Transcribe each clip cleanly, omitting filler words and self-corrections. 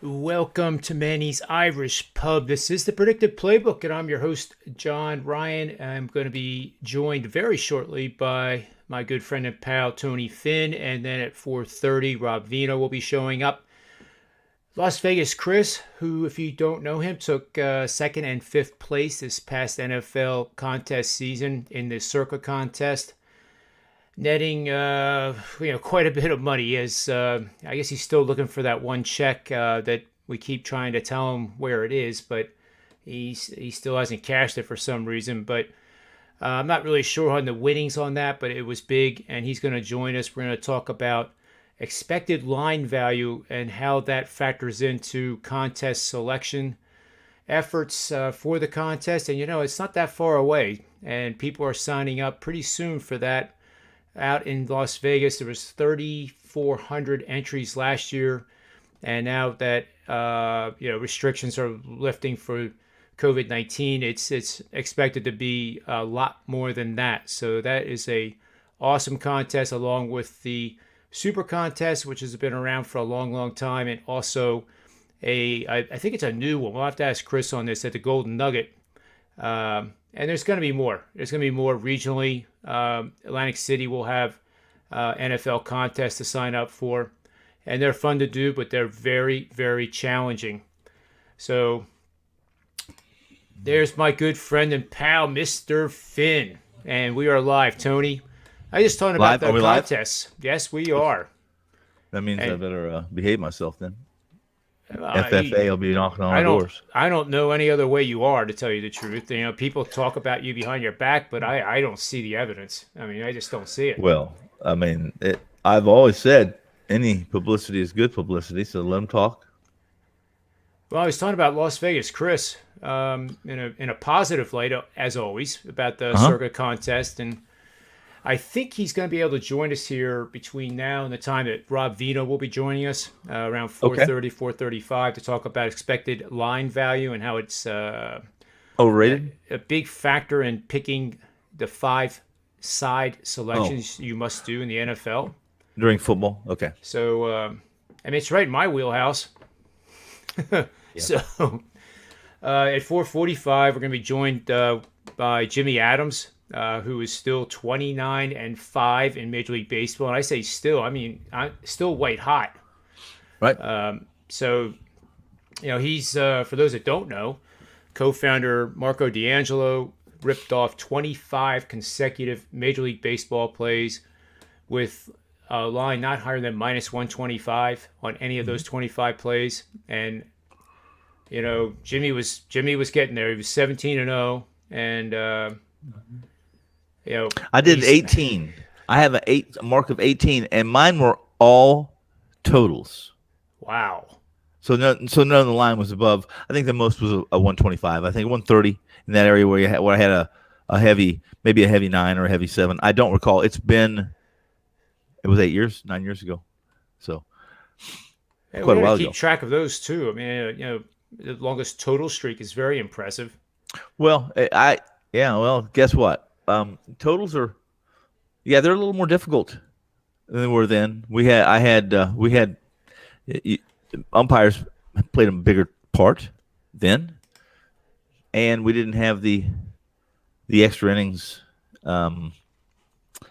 Welcome to Manny's Irish Pub. This is the Predictive PlayBook, and I'm your host, John Ryan. I'm going to be joined very shortly by my good friend and pal, Tony Finn, and then at 4:30, Rob Vino will be showing up. Las Vegas Chris, who, if you don't know him, took second and fifth place this past NFL contest season in the Circa contest, netting quite a bit of money. As I guess he's still looking for that one check that we keep trying to tell him where it is, but he still hasn't cashed it for some reason. But I'm not really sure on the winnings on that, but it was big, and he's going to join us. We're going to talk about expected line value and how that factors into contest selection efforts for the contest. And it's not that far away, and people are signing up pretty soon for that. Out in Las Vegas, there was 3,400 entries last year, and now that restrictions are lifting for COVID-19, it's expected to be a lot more than that. So that is a awesome contest, along with the Super Contest, which has been around for a long, long time, and also I think it's a new one. We'll have to ask Chris on this at the Golden Nugget. And there's going to be more. There's going to be more regionally. Atlantic City will have NFL contests to sign up for, and they're fun to do, but they're very, very challenging. So there's my good friend and pal, Mr. Finn, and we are live. Tony, I just talked about Live? Are the we live? contests. Yes, we are. That means I And better behave myself then. uh, FFA will be knocking on I our don't doors. I don't know any other way you are, to tell you the truth. People talk about you behind your back, but I don't see the evidence. I mean, I just don't see it. Well, I mean, I've always said any publicity is good publicity, so let them talk. Well, I was talking about Las Vegas Chris in a positive light, as always, about the Uh-huh. Circa contest, and I think he's going to be able to join us here between now and the time that Rob Vino will be joining us around Okay. 4:30, 4:35 to talk about expected line value and how it's Overrated? a big factor in picking the five side Oh, selections you must do in the NFL. during football? Okay. So, I mean, it's right in my wheelhouse. Yeah. So, at 4:45, we're going to be joined by Jimmy Adams, who is still 29-5 in Major League Baseball. And I say still, I mean, I'm still white hot. Right. So, he's, for those that don't know, co-founder Marco D'Angelo ripped off 25 consecutive Major League Baseball plays with a line not higher than minus 125 on any of those 25 plays. And Jimmy was getting there. He was 17-0, and I did he's 18. I have a mark of 18, and mine were all totals. wow. So none of the line was above. I think the most was a 125. I think 130 in that area where I had a heavy, maybe a heavy 9 or a heavy 7. I don't recall. It was 9 years ago. So Hey, we quite a got to while keep ago. track of those too. I mean, the longest total streak is very impressive. Well, well, guess what? They're a little more difficult than they were then. We had y- umpires played a bigger part then, and we didn't have the extra innings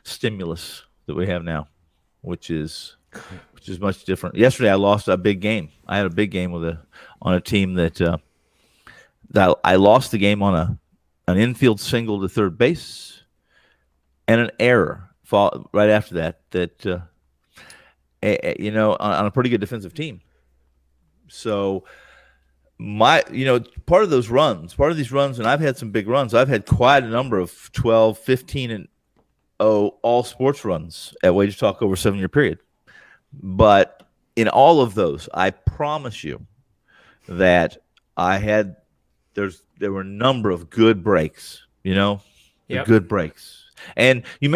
stimulus that we have now, which is much different. Yesterday, I lost a big game. I had a big game on a team that I lost the game on an infield single to third base and an error right after that on a pretty good defensive team. So part of these runs, and I've had some big runs. I've had quite a number of 12, 15, and all sports runs at Wager Talk over a 7-year period. But in all of those, I promise you that there were a number of good breaks, Yep. good breaks. And you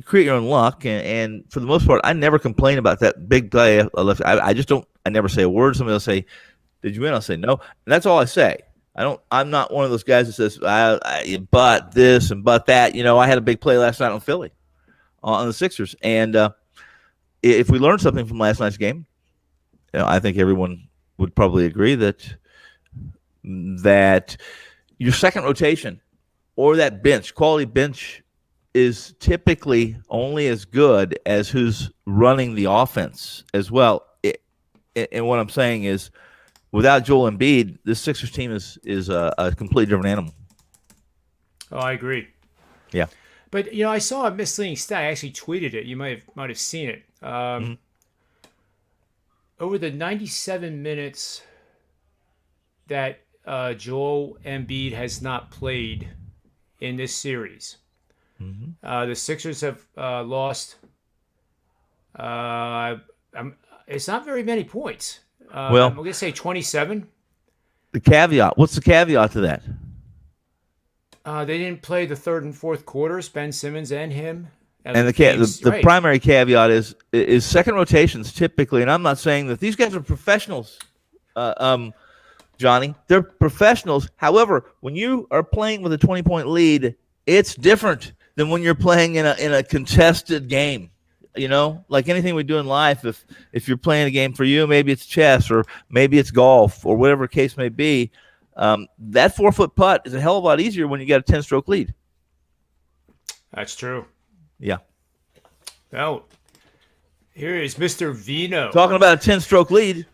create your own luck. And for the most part, I never complain about that big play I left. I just don't, I never say a word. Somebody will say, "Did you win?" I'll say no. And that's all I say. I'm not one of those guys that says, but this and but that. I had a big play last night on Philly, on the Sixers. And if we learned something from last night's game, I think everyone would probably agree that your second rotation or that quality bench, is typically only as good as who's running the offense as well. And what I'm saying is, without Joel Embiid, this Sixers team is a completely different animal. Oh, I agree. Yeah. But I saw a misleading stat. I actually tweeted it. You might have seen it. Mm-hmm. Over the 97 minutes that Joel Embiid has not played in this series, the Sixers have lost. It's not very many points. Well, I'm going to say 27. What's the caveat to that? They didn't play the third and fourth quarters, Ben Simmons and him. And the primary caveat is second rotations typically, and I'm not saying that these guys are professionals, Johnny. They're professionals. However, when you are playing with a 20-point lead, it's different than when you're playing in a contested game. Like anything we do in life, if you're playing a game for you, maybe it's chess or maybe it's golf or whatever the case may be, that 4-foot putt is a hell of a lot easier when you got a 10-stroke lead. That's true. Yeah. Well, here is Mr. Vino. Talking about a 10-stroke lead.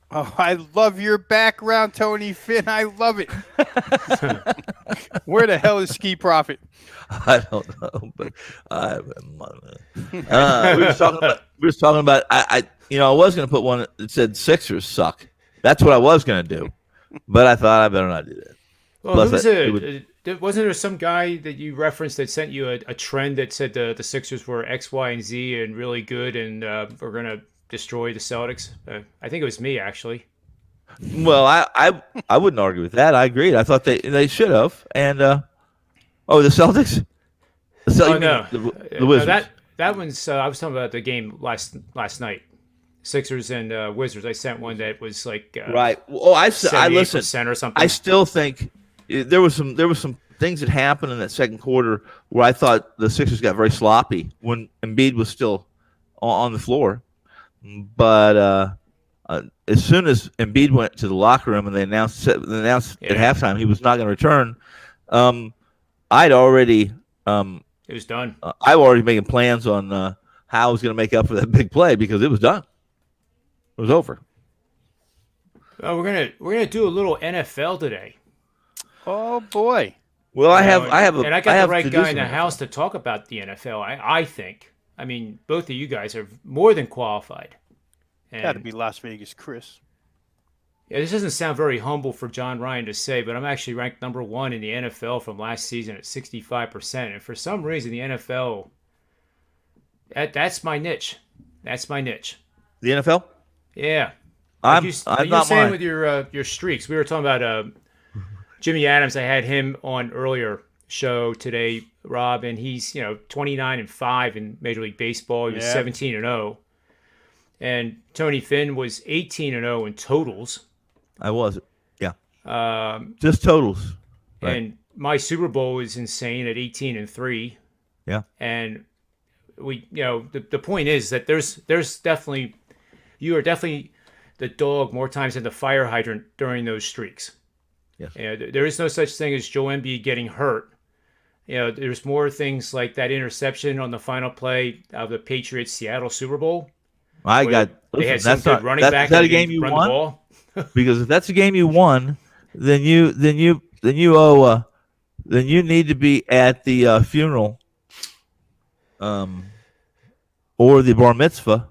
Oh, I love your background, Tony Finn. I love it. Where the hell is Ski Profit? I don't know, but we were talking about. I was going to put one that said Sixers suck. That's what I was going to do, but I thought I better not do that. Well, wasn't there some guy that you referenced that sent you a trend that said the Sixers were X, Y, and Z and really good and we're going to destroy the Celtics? I think it was me, actually. Well, I wouldn't argue with that. I agreed. I thought they should have. And the Celtics? The Wizards. No, that one's. I was talking about the game last night. Sixers and Wizards. I sent one that was like right. Well, I listened or something. I still think there was some things that happened in that second quarter where I thought the Sixers got very sloppy when Embiid was still on the floor. But as soon as Embiid went to the locker room and they announced at halftime he was not going to return, I'd already it was done. I was already making plans on how I was going to make up for that big play because it was done. It was over. Well, we're gonna do a little NFL today. Oh boy! Well, I got the right guy in the house to talk about the NFL. I think. I mean, both of you guys are more than qualified. Got to be Las Vegas, Chris. Yeah, this doesn't sound very humble for John Ryan to say, but I'm actually ranked number 1 in the NFL from last season at 65%. And for some reason, the NFL, that's my niche. That's my niche. The NFL? Yeah. I'm you're not saying mine. with your streaks. We were talking about Jimmy Adams. I had him on earlier show today, Rob, and he's 29-5 in Major League Baseball. He was 17-0. And Tony Finn was 18-0 in totals. I was, yeah. Just totals. Right. And my Super Bowl is insane at 18-3. Yeah. And we, the point is that there's definitely, you are definitely the dog more times than the fire hydrant during those streaks. Yes. There is no such thing as Joe Embiid getting hurt. There's more things like that interception on the final play of the Patriots Seattle Super Bowl. They had some good running back. Is that a game you won? Because if that's a game you won, then you need to be at the funeral, or the bar mitzvah,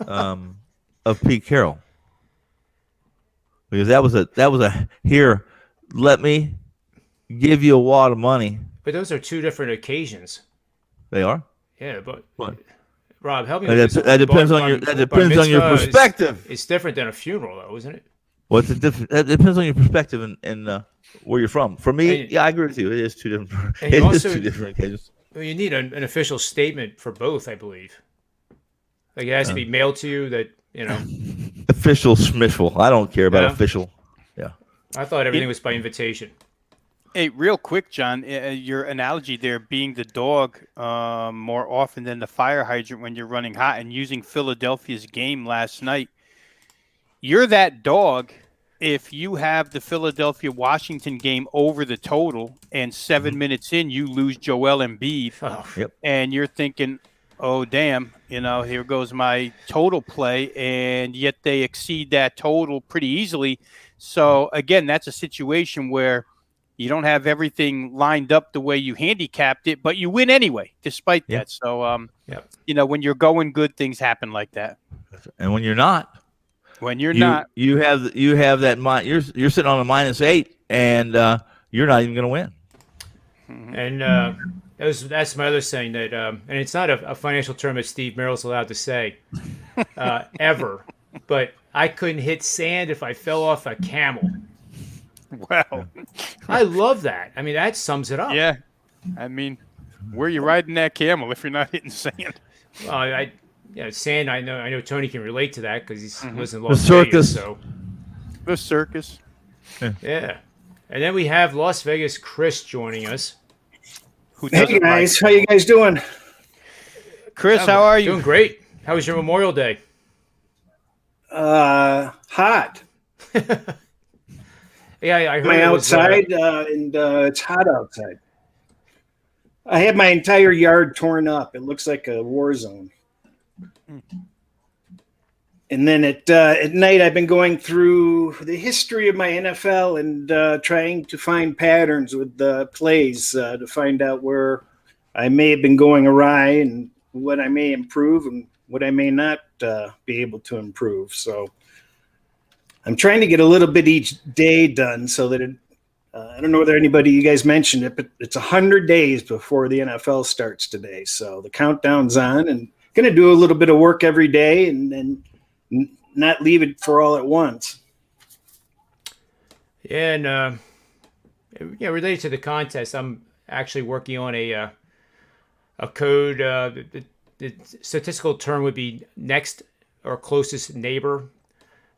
of Pete Carroll. Because that was a here, let me give you a wad of money. But those are two different occasions. They are? Yeah, but what? Rob, help me with this. That depends on your perspective. It's different than a funeral, though, isn't it? Well, that depends on your perspective and where you're from. For me, I agree with you. It is two different. Two different occasions. Well, you need an official statement for both, I believe. Like it has to be mailed to you. That official schmishful. I don't care about official. Yeah. I thought everything was by invitation. Hey, real quick, John, your analogy there being the dog more often than the fire hydrant when you're running hot and using Philadelphia's game last night. you're that dog if you have the Philadelphia-Washington game over the total and 7 minutes in you lose Joel Embiid, Oh, and you're thinking, oh, damn, here goes my total play, and yet they exceed that total pretty easily. So, again, that's a situation where you don't have everything lined up the way you handicapped it, but you win anyway, despite that. So, when you're going good, things happen like that. And when you're not, you have that you're sitting on a -8, and you're not even going to win. And that's my other saying that, and it's not a financial term that Steve Merrill's allowed to say ever, but I couldn't hit sand if I fell off a camel. Wow. I love that. I mean, that sums it up. Yeah. I mean, where are you riding that camel if you're not hitting sand? Well, sand. I know Tony can relate to that because he lives in Las The circus. Vegas. So The circus. yeah, and then we have Las Vegas Chris joining us. Hey guys, how you guys doing? Chris, how are you? Doing great. How was your Memorial Day? Hot. Yeah, I heard I'm it was, outside, and it's hot outside. I had my entire yard torn up. It looks like a war zone. And then at night, I've been going through the history of my NFL and trying to find patterns with the plays to find out where I may have been going awry and what I may improve and what I may not be able to improve. So I'm trying to get a little bit each day done so that I don't know whether you guys mentioned it, but it's 100 days before the NFL starts today. So the countdown's on, and going to do a little bit of work every day and not leave it for all at once. Yeah, and related to the contest, I'm actually working on a code. The statistical term would be next or closest neighbor.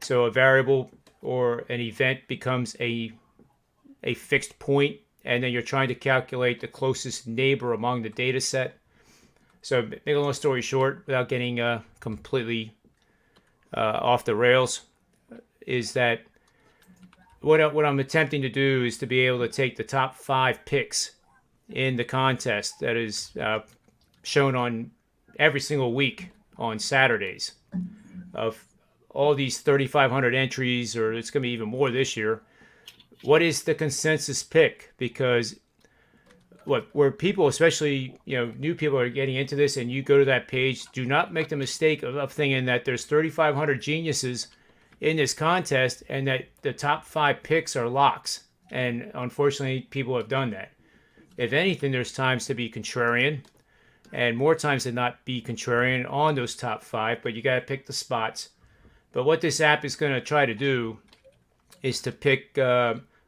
So a variable or an event becomes a fixed point, and then you're trying to calculate the closest neighbor among the data set. So make a long story short, without getting completely off the rails, is that what I'm attempting to do is to be able to take the top 5 picks in the contest that is shown on every single week on Saturdays of all these 3,500 entries, or it's going to be even more this year. What is the consensus pick? Because where people, especially new people, are getting into this, and you go to that page, do not make the mistake of thinking that there's 3,500 geniuses in this contest and that the top 5 picks are locks. And unfortunately, people have done that. If anything, there's times to be contrarian, and more times than not be contrarian on those top 5. But you got to pick the spots. But what this app is going to try to do is to pick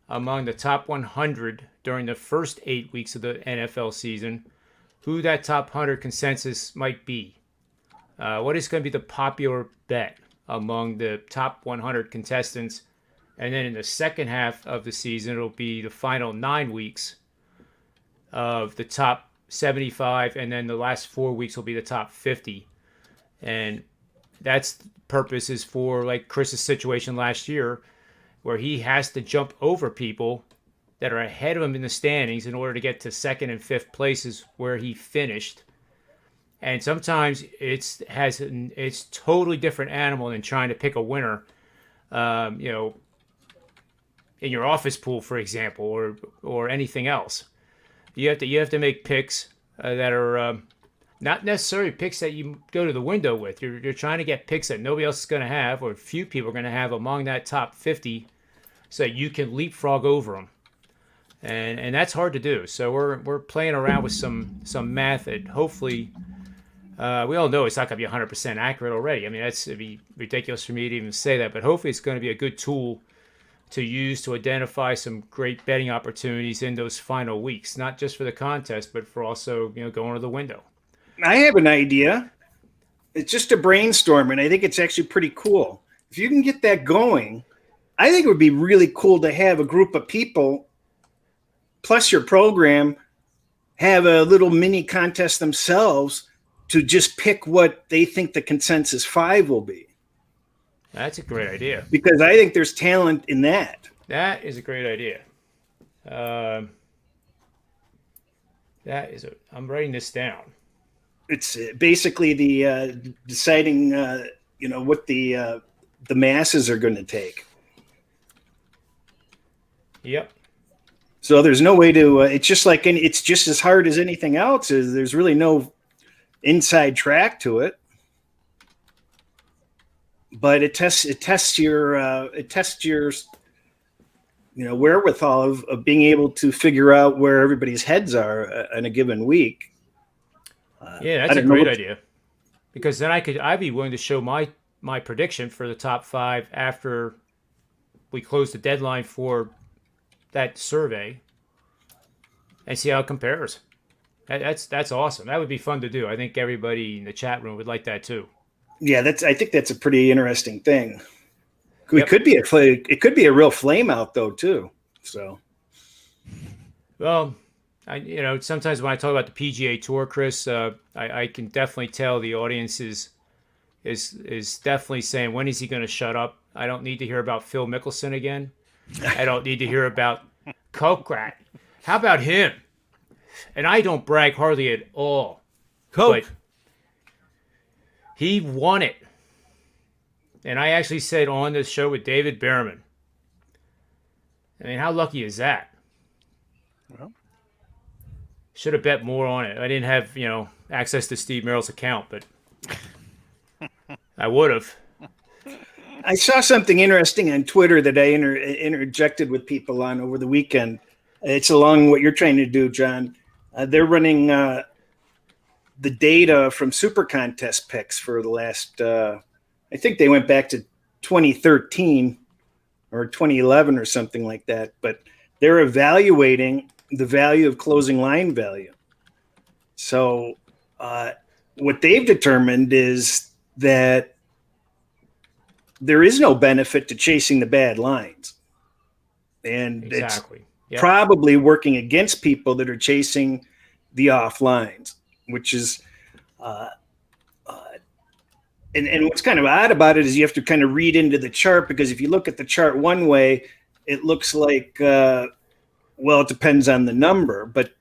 among the top 100 during the first 8 weeks of the NFL season, who that top 100 consensus might be. What is going to be the popular bet among the top 100 contestants? And then in the second half of the season, it'll be the final 9 weeks of the top 75, and then the last 4 weeks will be the top 50. And that's purpose is for like Chris's situation last year, where he has to jump over people that are ahead of him in the standings in order to get to second and fifth places where he finished. And sometimes it's totally different animal than trying to pick a winner, in your office pool, for example, or anything else. You have to make picks that are not necessarily picks that you go to the window with. You're trying to get picks that nobody else is going to have, or few people are going to have among that top 50, so that you can leapfrog over them. And that's hard to do. So we're playing around with some math that hopefully we all know it's not going to be 100% accurate already. I mean, it'd be ridiculous for me to even say that, but hopefully it's going to be a good tool to use to identify some great betting opportunities in those final weeks, not just for the contest, but for also going to the window. I have an idea. It's just a brainstorm, and I think it's actually pretty cool. If you can get that going, I think it would be really cool to have a group of people plus your program have a little mini contest themselves to just pick what they think the consensus 5 will be. That's a great idea. because I think there's talent in that. That is a great idea. I'm writing this down. It's basically the deciding, what the masses are going to take. Yep. So there's no way to. It's just like it's just as hard as anything else. There's really no inside track to it, but it tests your wherewithal of being able to figure out where everybody's heads are in a given week. Yeah, that's a great idea. Because then I'd be willing to show my prediction for the top 5 after we close the deadline for that survey and see how it compares. That's awesome. That would be fun to do. I think everybody in the chat room would like that too. Yeah, I think that's a pretty interesting thing. It Yep. could be a real flame out though too. So, Well, sometimes when I talk about the PGA Tour, Chris, I can definitely tell the audience is definitely saying, when is he going to shut up? I don't need to hear about Phil Mickelson again. I don't need to hear about Kokrat. How about him? And I don't brag hardly at all. Coke. But he won it. And I actually said on the show with David Behrman. I mean, how lucky is that? Well. Should have bet more on it. I didn't have, access to Steve Merrill's account, but I would have. I saw something interesting on Twitter that I interjected with people on over the weekend. It's along what you're trying to do, John. They're running the data from Super Contest picks for the last, I think they went back to 2013 or 2011 or something like that. But they're evaluating the value of closing line value. So what they've determined is that there is no benefit to chasing the bad lines. And Exactly. it's probably working against people that are chasing the off lines, which is, and what's kind of odd about it is you have to kind of read into the chart, because if you look at the chart one way, it looks like, it depends on the number, but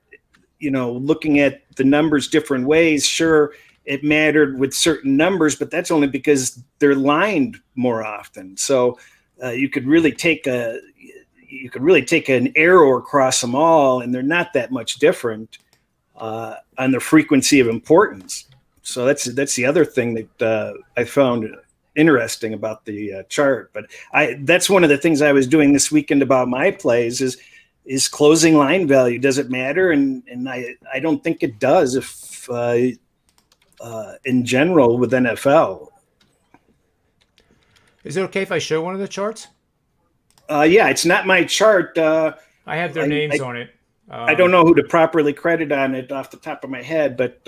looking at the numbers different ways, sure, it mattered with certain numbers, but that's only because they're lined more often. So you could really take an arrow across them all, and they're not that much different on the frequency of importance. So that's the other thing that I found interesting about the chart. But that's one of the things I was doing this weekend about my plays is closing line value. Does it matter? And I don't think it does if in general with NFL. Is it okay if I show one of the charts? Yeah, it's not my chart. I have their names on it. I don't know who to properly credit on it off the top of my head, but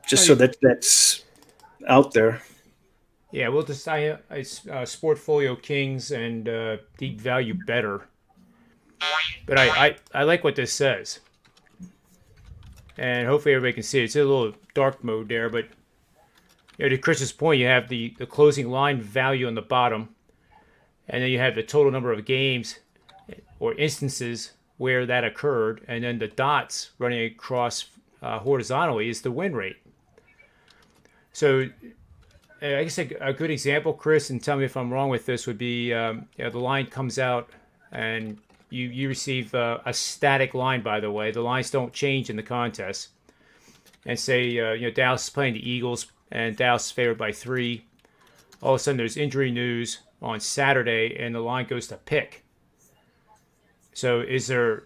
just so that's out there. Yeah, we'll just Sportfolio Kings and Deep Value Better. But I like what this says. And hopefully everybody can see it. It's a little dark mode there, but to Chris's point, you have the closing line value on the bottom, and then you have the total number of games or instances where that occurred, and then the dots running across horizontally is the win rate. So I guess a good example, Chris, and tell me if I'm wrong with this, would be the line comes out and you receive a static line, by the way. The lines don't change in the contest. And say, Dallas is playing the Eagles and Dallas is favored by 3. All of a sudden there's injury news on Saturday and the line goes to pick. So is there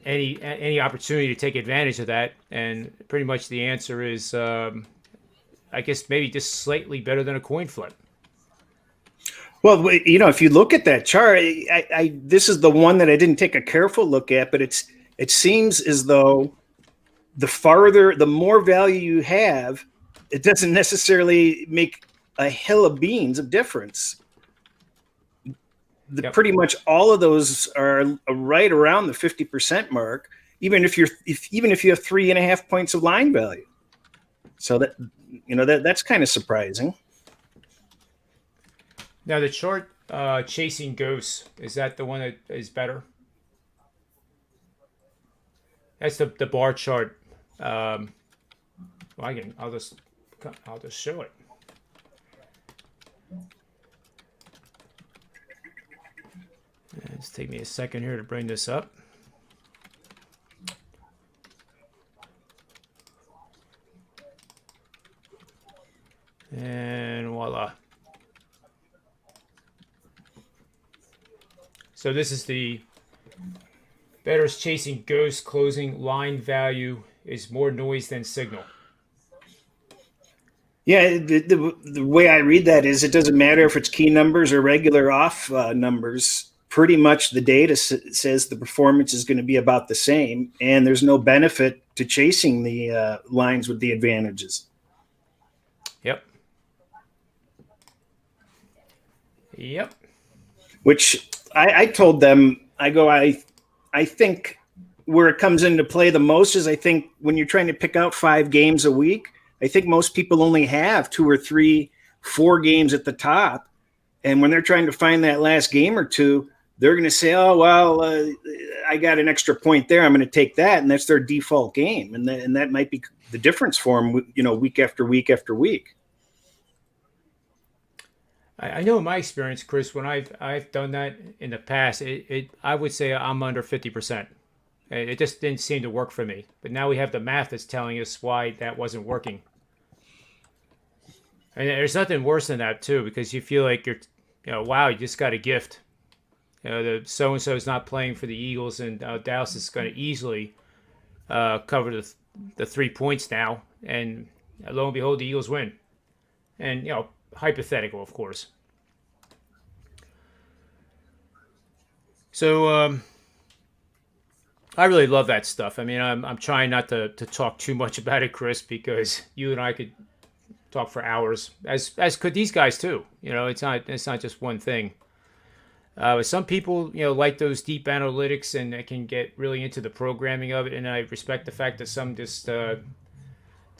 any opportunity to take advantage of that? And pretty much the answer is, I guess maybe just slightly better than a coin flip. Well, if you look at that chart, this is the one that I didn't take a careful look at, but it seems as though the more value you have, it doesn't necessarily make a hill of beans of difference. Pretty much all of those are right around the 50% mark, even if you have 3.5 points of line value. So that's kind of surprising. Now the chart chasing ghosts, is that the one that is better? That's the bar chart. Well, I'll just show it. It's take me a second here to bring this up. And voila. So this is the bettors chasing ghosts closing line value is more noise than signal. Yeah, the way I read that is it doesn't matter if it's key numbers or regular off numbers. Pretty much the data says the performance is going to be about the same, and there's no benefit to chasing the lines with the advantages. Yep. Yep. Which I told them, I think where it comes into play the most is I think when you're trying to pick out 5 games a week, I think most people only have 2 or 3, 4 games at the top. And when they're trying to find that last game or two, they're going to say, oh, well, I got an extra point there. I'm going to take that. And that's their default game. And that might be the difference for them, week after week after week. I know in my experience, Chris, when I've done that in the past, I would say I'm under 50%. It just didn't seem to work for me. But now we have the math that's telling us why that wasn't working. And there's nothing worse than that too, because you feel like wow, you just got a gift. The so and so is not playing for the Eagles, and Dallas is going to easily cover the 3 points now, and lo and behold, the Eagles win. And hypothetical, of course. So I really love that stuff. I mean, I'm trying not to talk too much about it, Chris, because you and I could talk for hours, as could these guys too. It's not just one thing. Some people, like those deep analytics and they can get really into the programming of it. And I respect the fact that some just they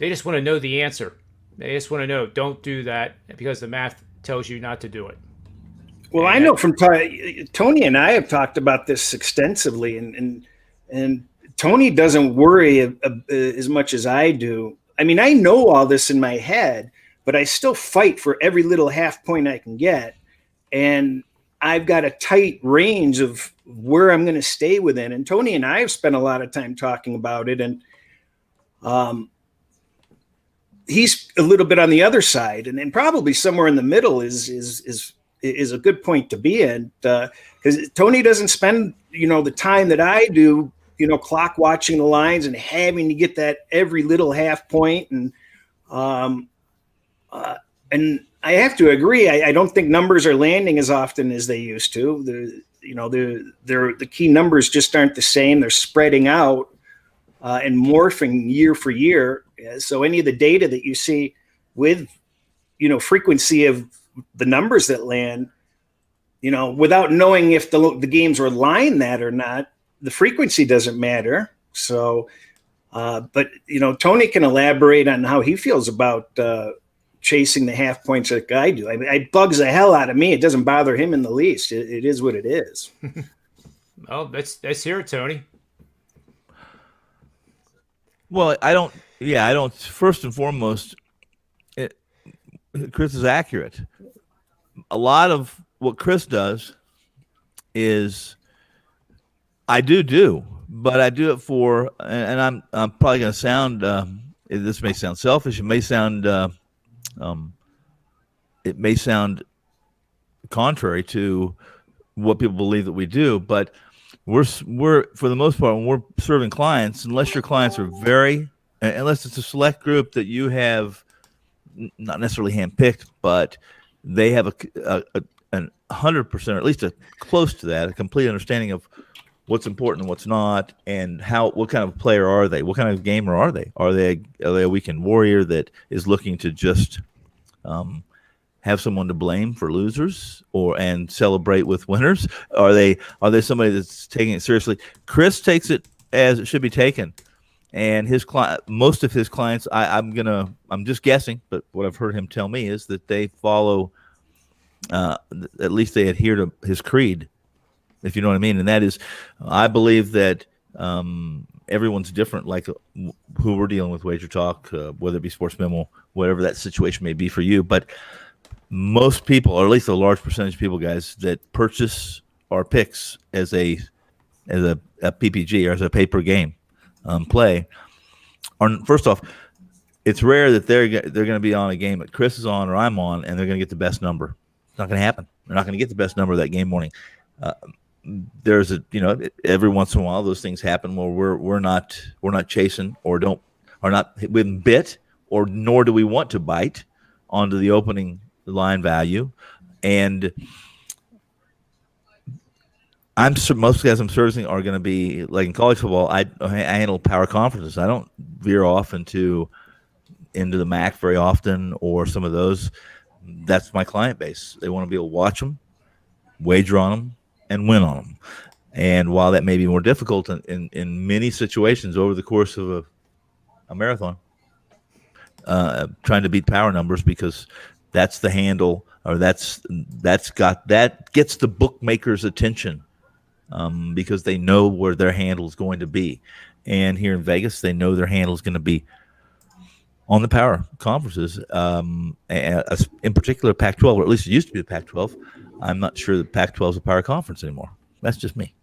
just want to know the answer. They just want to know, don't do that because the math tells you not to do it. Well, I know from Tony and I have talked about this extensively, and Tony doesn't worry as much as I do. I mean, I know all this in my head, but I still fight for every little half point I can get. And I've got a tight range of where I'm going to stay within. And Tony and I have spent a lot of time talking about it. And he's a little bit on the other side, and probably somewhere in the middle is a good point to be in. Because Tony doesn't spend, the time that I do, clock watching the lines and having to get that every little half point. And I have to agree. I don't think numbers are landing as often as they used to. The key numbers just aren't the same. They're spreading out and morphing year for year. So any of the data that you see with, frequency of the numbers that land, without knowing if the games were line that or not, the frequency doesn't matter. So, but Tony can elaborate on how he feels about chasing the half points like I do. It bugs the hell out of me. It doesn't bother him in the least. It is what it is. Well, let's hear it, Tony. Well, I don't. First and foremost, Chris is accurate. A lot of what Chris does is I do, but I do it for, and I'm probably going to sound. This may sound selfish. It may sound contrary to what people believe that we do, but we're for the most part when we're serving clients, unless your clients are unless it's a select group that you have not necessarily handpicked, but they have a 100%, or at least a close to that, a complete understanding of what's important and what's not, and what kind of player are they? What kind of gamer are they? Are they a weekend warrior that is looking to just have someone to blame for losers and celebrate with winners? Are they somebody that's taking it seriously? Chris takes it as it should be taken, and most of his clients, I'm just guessing, but what I've heard him tell me is that they follow at least they adhere to his creed, if you know what I mean. And that is, I believe that everyone's different, like who we're dealing with, Wager Talk, whether it be Sports Memo, whatever that situation may be for you. But most people, or at least a large percentage of people, guys, that purchase our picks as a PPG or as a pay per game play, are, first off, it's rare that they're going to be on a game that Chris is on or I'm on, and they're going to get the best number. It's not going to happen. They're not going to get the best number that game morning. There's every once in a while those things happen where we're not chasing or are not with bit, or nor do we want to bite onto the opening line value. And most guys I'm servicing are going to be like in college football. I handle power conferences. I don't veer off into the MAC very often, or some of those. That's my client base. They want to be able to watch them, wager on them, and win on them. And while that may be more difficult in many situations over the course of a marathon, trying to beat power numbers, because that's the handle, or that gets the bookmaker's attention, because they know where their handle is going to be. And here in Vegas, they know their handle is going to be on the power conferences, in particular Pac-12, or at least it used to be the Pac-12. I'm not sure that Pac-12 is a power conference anymore. That's just me.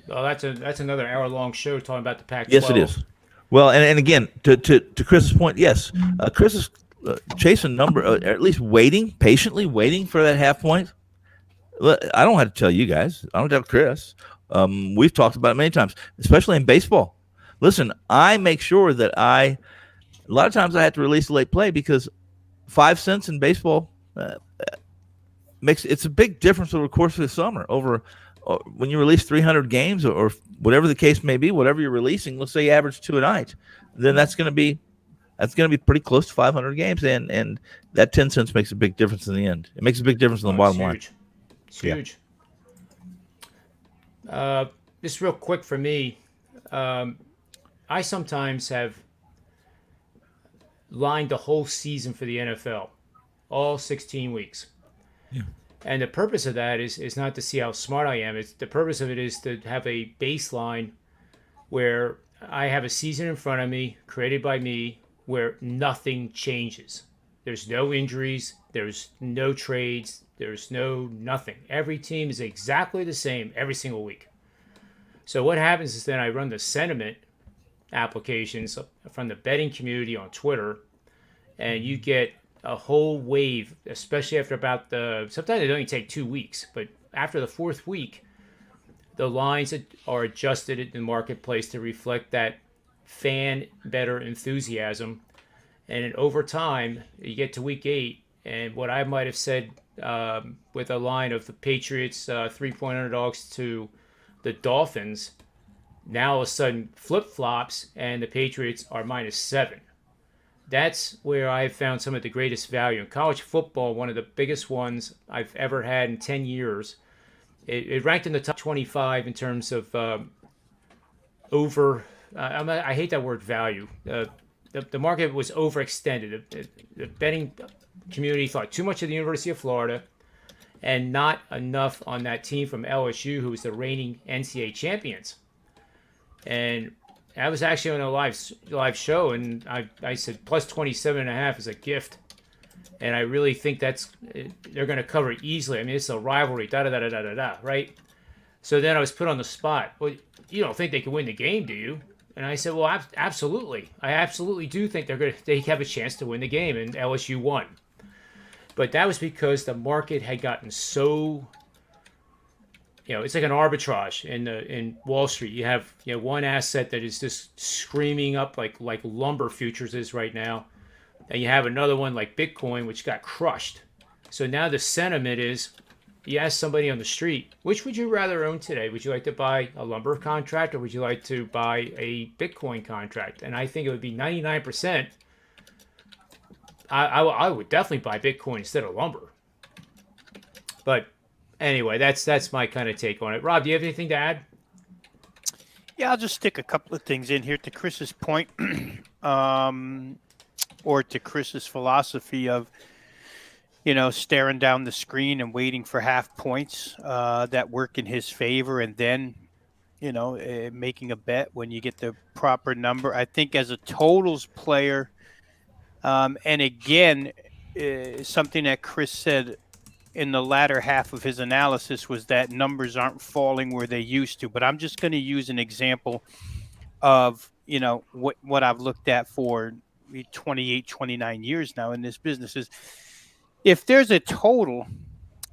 Well, that's another hour-long show talking about the Pac-12. Yes, it is. Well, and again, to Chris's point, yes, Chris is chasing number, at least patiently waiting for that half point. I don't have to tell you guys. I don't have to tell Chris. We've talked about it many times, especially in baseball. Listen, I make sure that a lot of times I have to release a late play, because 5 cents in baseball it's a big difference over the course of the summer. When you release 300 games or whatever the case may be, whatever you're releasing, let's say you average 2 a night, then that's going to be pretty close to 500 games, and that 10 cents makes a big difference in the end. It makes a big difference in the bottom line. It's huge. Just real quick for me, I sometimes have lined the whole season for the NFL, all 16 weeks. Yeah. And the purpose of that is not to see how smart I am. The purpose of it is to have a baseline where I have a season in front of me, created by me, where nothing changes. There's no injuries. There's no trades. There's nothing. Every team is exactly the same every single week. So what happens is then I run the sentiment applications from the betting community on Twitter, and you get a whole wave, especially after sometimes they don't even take 2 weeks, but after the 4th week, the lines are adjusted in the marketplace to reflect that fan better enthusiasm. And over time, you get to week 8, and what I might have said with a line of the Patriots 3-point underdogs to the Dolphins, now all of a sudden flip-flops, and the Patriots are -7. That's where I've found some of the greatest value. In college football, one of the biggest ones I've ever had in 10 years. It ranked in the top 25 in terms of I hate that word value. The market was overextended. The betting community thought too much of the University of Florida and not enough on that team from LSU, who was the reigning NCAA champions. And I was actually on a live show, and I said plus 27.5 is a gift, and I really think they're going to cover it easily. I mean, it's a rivalry, right? So then I was put on the spot. Well, you don't think they can win the game, do you? And I said, well, absolutely. I absolutely do think they have a chance to win the game, and LSU won. But that was because the market had gotten so. It's like an arbitrage in Wall Street. You have one asset that is just screaming up like lumber futures is right now, and you have another one like Bitcoin, which got crushed. So now the sentiment is, you ask somebody on the street, which would you rather own today? Would you like to buy a lumber contract, or would you like to buy a Bitcoin contract? And I think it would be 99%. I would definitely buy Bitcoin instead of lumber. But anyway, that's my kind of take on it. Rob, do you have anything to add? Yeah, I'll just stick a couple of things in here to Chris's point, or to Chris's philosophy of, staring down the screen and waiting for half points that work in his favor, and then making a bet when you get the proper number. I think as a totals player, and again, something that Chris said in the latter half of his analysis was that numbers aren't falling where they used to. But I'm just going to use an example of what I've looked at for 28, 29 years now in this business is if there's a total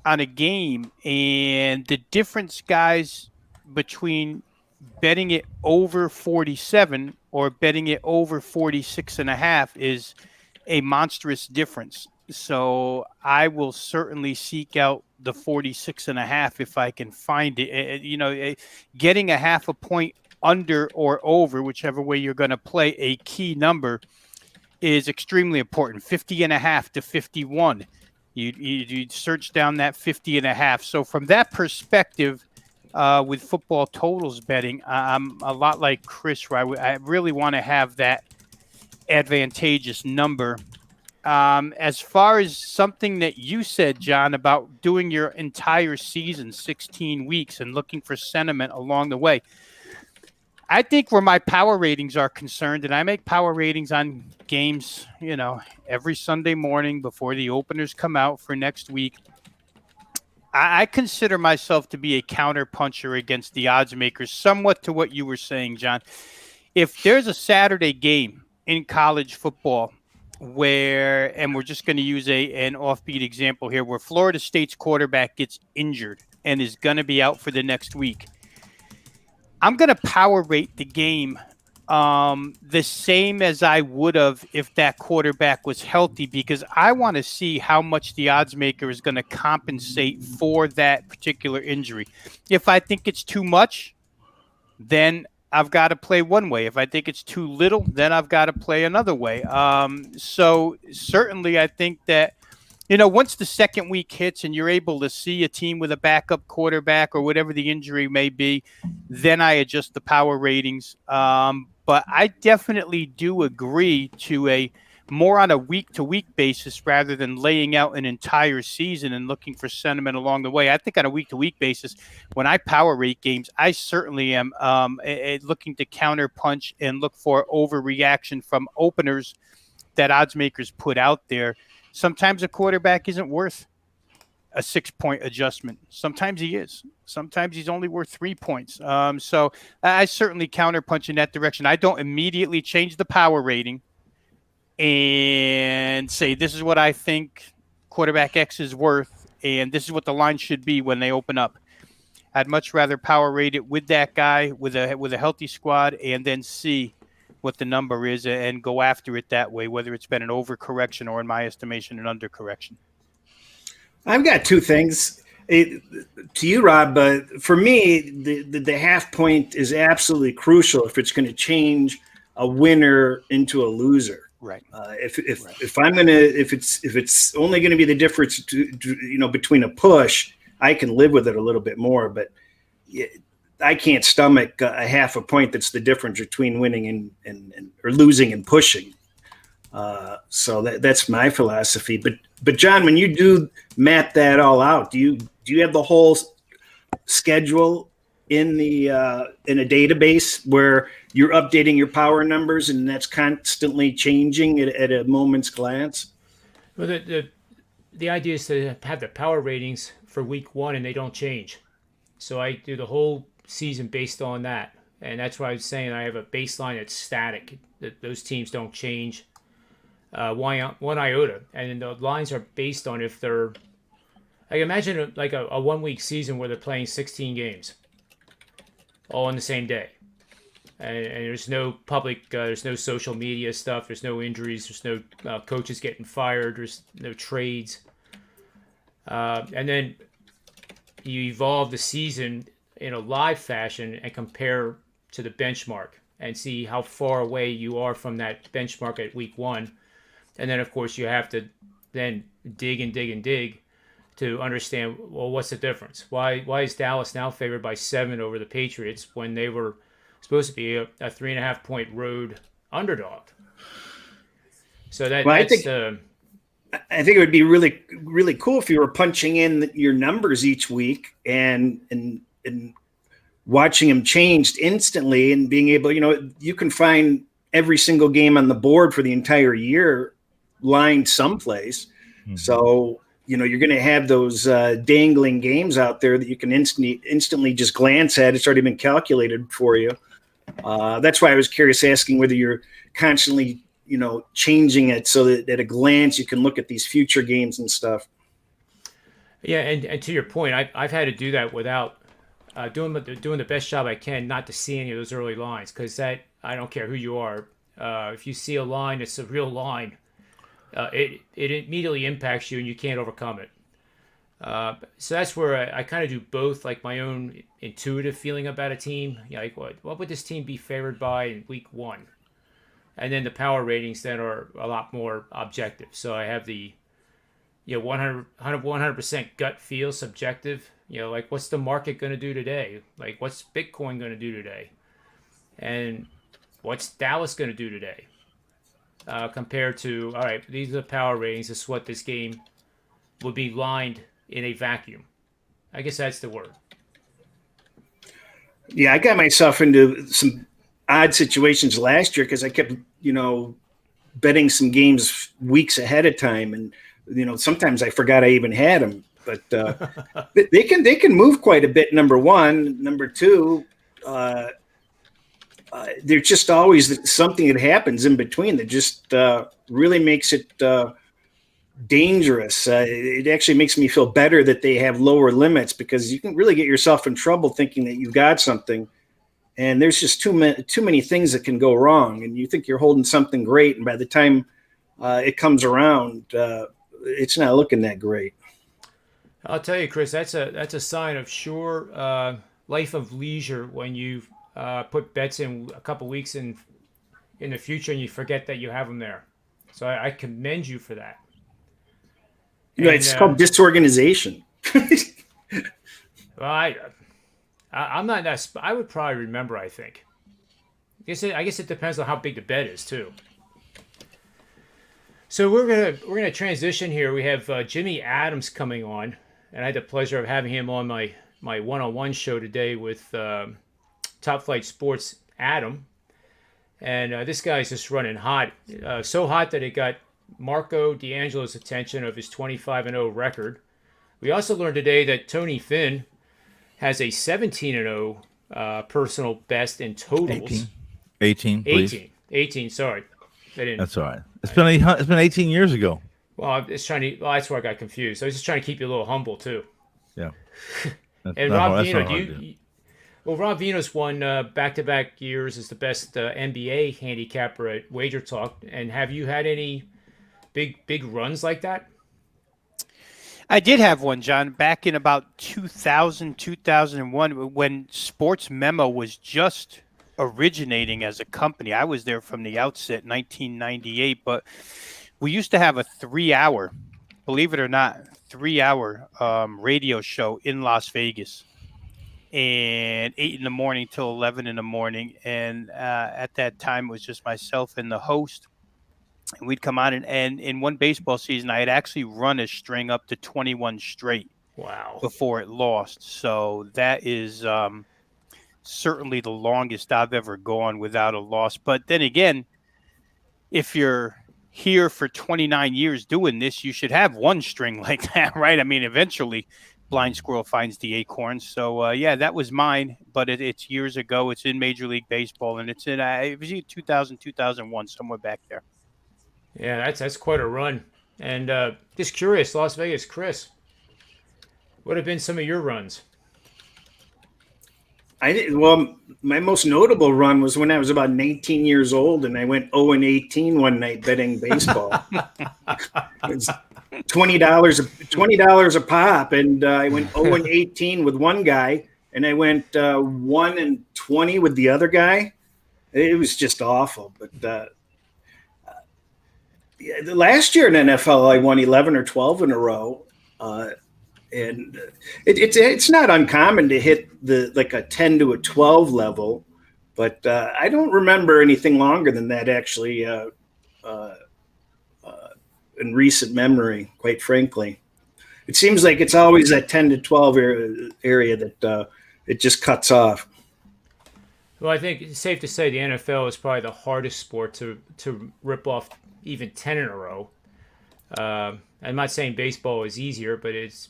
on a game and the difference, guys, between betting it over 47 or betting it over 46.5 is a monstrous difference. So I will certainly seek out the 46.5 if I can find it. Getting a half a point under or over, whichever way you're going to play, a key number is extremely important. 50.5 to 51. You search down that 50.5. So from that perspective, with football totals betting, I'm a lot like Chris, where I really want to have that advantageous number. As far as something that you said, John, about doing your entire season, 16 weeks, and looking for sentiment along the way, I think where my power ratings are concerned, and I make power ratings on games, every Sunday morning before the openers come out for next week. I consider myself to be a counter puncher against the odds makers, somewhat to what you were saying, John. If there's a Saturday game in college football where, and we're just going to use an offbeat example here, where Florida State's quarterback gets injured and is going to be out for the next week, I'm going to power rate the game the same as I would have if that quarterback was healthy, because I want to see how much the odds maker is going to compensate for that particular injury. If I think it's too much, then I've got to play one way. If I think it's too little, then I've got to play another way. So certainly I think that, once the second week hits and you're able to see a team with a backup quarterback or whatever the injury may be, then I adjust the power ratings. But I definitely do agree to a more on a week-to-week basis rather than laying out an entire season and looking for sentiment along the way. I think on a week-to-week basis, when I power rate games, I certainly am looking to counter punch and look for overreaction from openers that odds makers put out there. Sometimes a quarterback isn't worth a 6-point adjustment. Sometimes he is. Sometimes he's only worth 3 points. So I certainly counterpunch in that direction. I don't immediately change the power rating and say, this is what I think quarterback X is worth, and this is what the line should be when they open up. I'd much rather power rate it with that guy, with a healthy squad, and then see what the number is and go after it that way, whether it's been an overcorrection or, in my estimation, an undercorrection. I've got two things to you, Rob. But for me, the half point is absolutely crucial if it's going to change a winner into a loser. Right. If it's only going to be the difference between a push, I can live with it a little bit more. But I can't stomach a half a point that's the difference between winning and or losing and pushing. So that's my philosophy. But John, when you do map that all out, do you have the whole schedule in a database where you're updating your power numbers and that's constantly changing at a moment's glance? Well, the idea is to have the power ratings for week one and they don't change. So I do the whole season based on that. And that's why I was saying I have a baseline that's static, that those teams don't change one iota. And the lines are based on if they're, I imagine like a 1 week season where they're playing 16 games all on the same day. And there's no public, there's no social media stuff, there's no injuries, there's no coaches getting fired, there's no trades. And then you evolve the season in a live fashion and compare to the benchmark and see how far away you are from that benchmark at week one. And then, of course, you have to then dig and dig and dig to understand, well, what's the difference? Why is Dallas now favored by 7 over the Patriots when they were supposed to be a 3.5 point road underdog? So I think it would be really, really cool if you were punching in your numbers each week and watching them changed instantly and being able, you can find every single game on the board for the entire year lined someplace. Mm-hmm. So, you're going to have those dangling games out there that you can instantly just glance at. It's already been calculated for you. That's why I was curious, asking whether you're constantly, changing it so that at a glance you can look at these future games and stuff. Yeah, and to your point, I've had to do that without doing the best job I can not to see any of those early lines, because that, I don't care who you are, if you see a line that's a real line, it immediately impacts you and you can't overcome it. So that's where I kind of do both, like my own intuitive feeling about a team, like what would this team be favored by in week 1, and then the power ratings then are a lot more objective. So I have the 100% gut feel, subjective. Like what's the market going to do today? Like what's Bitcoin going to do today? And what's Dallas going to do today? Compared to, all right, these are the power ratings. This is what this game would be lined in a vacuum. I guess that's the word. Yeah, I got myself into some odd situations last year because I kept, betting some games weeks ahead of time. And, sometimes I forgot I even had them. But they can move quite a bit, number one. Number two, there's just always something that happens in between that just really makes it dangerous. It actually makes me feel better that they have lower limits, because you can really get yourself in trouble thinking that you've got something, and there's just too many things that can go wrong, and you think you're holding something great, and by the time it comes around, it's not looking that great. I'll tell you, Chris, that's a sign of sure life of leisure when you put bets in a couple weeks in the future and you forget that you have them there. So I commend you for that. It's called disorganization. Well, I'm not that. I would probably remember. I think. I guess it depends on how big the bet is too. So we're gonna transition here. We have Jimmy Adams coming on, and I had the pleasure of having him on my one-on-one show today with Top Flight Sports Adam, and this guy's just running hot, so hot that it got Marco D'Angelo's attention of his 25-0 record. We also learned today that Tony Finn has a 17-0 personal best in totals. 18, please. 18. Sorry, that's all right. It's been 18 years ago. Well, that's where I got confused. I was just trying to keep you a little humble too. Yeah. And Rob Vino, Rob Vino's won back-to-back years as the best NBA handicapper at Wager Talk. And have you had any big runs like that? I did have one, John, back in about 2000, 2001, when Sports Memo was just originating as a company. I was there from the outset, 1998, but we used to have a 3-hour, believe it or not, 3-hour radio show in Las Vegas, and 8 in the morning till 11 in the morning. And at that time, it was just myself and the host. And we'd come on, and in one baseball season, I had actually run a string up to 21 straight. Wow. Before it lost. So that is certainly the longest I've ever gone without a loss. But then again, if you're here for 29 years doing this, you should have one string like that, right? I mean, eventually blind squirrel finds the acorn. So yeah, that was mine, but it's years ago. It's in Major League Baseball, and it's in it was 2000, 2001, somewhere back there. Yeah, that's quite a run. And just curious, Las Vegas, Chris, what have been some of your runs? Well, my most notable run was when I was about 19 years old, and I went 0-18 one night betting baseball. It was $20 a pop, and I went 0-18 with one guy, and I went 1-20 with the other guy. It was just awful. But last year in NFL, I won 11 or 12 in a row. And it's not uncommon to hit like a 10 to a 12 level, but I don't remember anything longer than that actually in recent memory, quite frankly. It seems like it's always that 10 to 12 area that it just cuts off. Well, I think it's safe to say the NFL is probably the hardest sport to rip off even 10 in a row. I'm not saying baseball is easier, but it's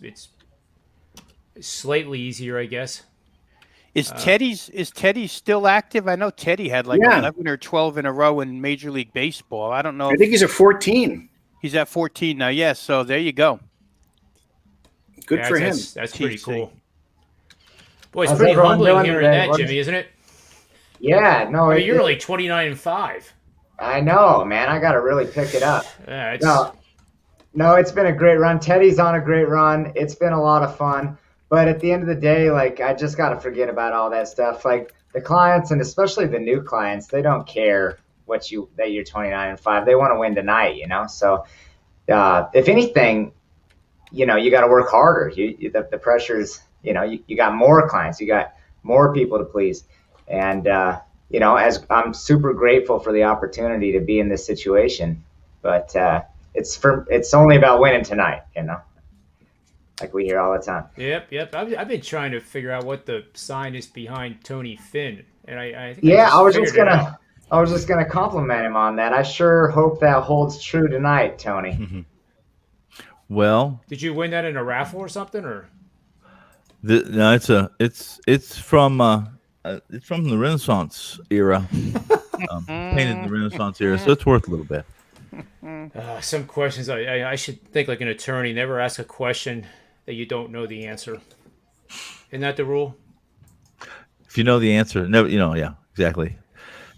slightly easier, I guess. Is Teddy still active? I know Teddy had like 11 or 12 in a row in Major League Baseball. I don't know. I think he's at 14. He's at 14 now. Yes. So there you go. Good for him. That's pretty TC. cool. Boy, it's How's pretty everyone humbling doing hearing today? that, Jimmy, isn't it? Yeah, no, I mean, you're only 29-5. I know, man. I got to really pick it up. Yeah, No, it's been a great run. Teddy's on a great run. It's been a lot of fun. But at the end of the day, like, I just got to forget about all that stuff. Like, the clients, and especially the new clients, they don't care that you're 29-5. They want to win tonight, you know? So, if anything, you know, you got to work harder. The pressure's, you know, you got more clients. You got more people to please. And, you know, as I'm super grateful for the opportunity to be in this situation. But it's only about winning tonight, you know? Like we hear all the time. Yep. I've been trying to figure out what the sign is behind Tony Finn, and I think I was just gonna compliment him on that. I sure hope that holds true tonight, Tony. Well, did you win that in a raffle or something, or? No, it's from the Renaissance era, painted in the Renaissance era, so it's worth a little bit. Some questions I should think like an attorney. Never ask a question that you don't know the answer. Isn't that the rule? If you know the answer, never. You know, yeah, exactly.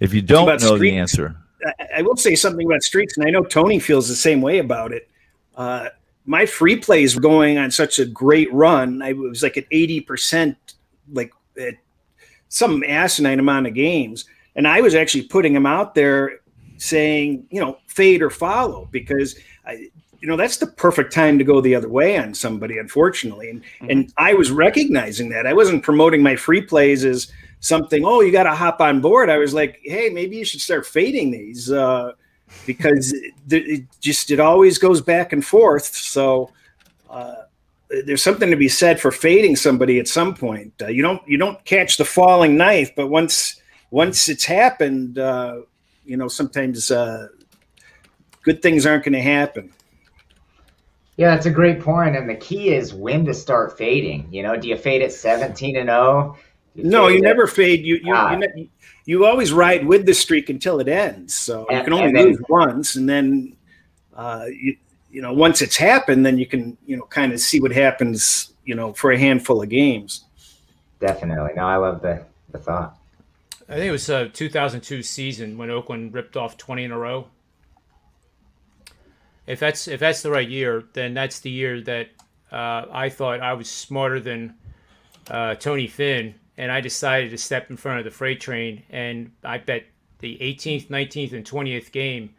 If you don't know Streets, the answer, I will say something about Streets, and I know Tony feels the same way about it. My free plays were going on such a great run. I was like at 80%, like at some asinine amount of games, and I was actually putting them out there saying, you know, fade or follow, because that's the perfect time to go the other way on somebody, unfortunately. And I was recognizing that. I wasn't promoting my free plays as something, oh, you got to hop on board. I was like, hey, maybe you should start fading these because it always goes back and forth. So there's something to be said for fading somebody at some point. You don't catch the falling knife, but once it's happened, sometimes good things aren't going to happen. Yeah, that's a great point. And the key is when to start fading. You know, do you fade at 17-0? No, you never fade. You always ride with the streak until it ends. So you can only lose once, and then once it's happened, then you can kind of see what happens for a handful of games. Definitely. No, I love the thought. I think it was 2002 season when Oakland ripped off 20 in a row. If that's the right year, then that's the year that I thought I was smarter than Tony Finn, and I decided to step in front of the freight train, and I bet the 18th, 19th, and 20th game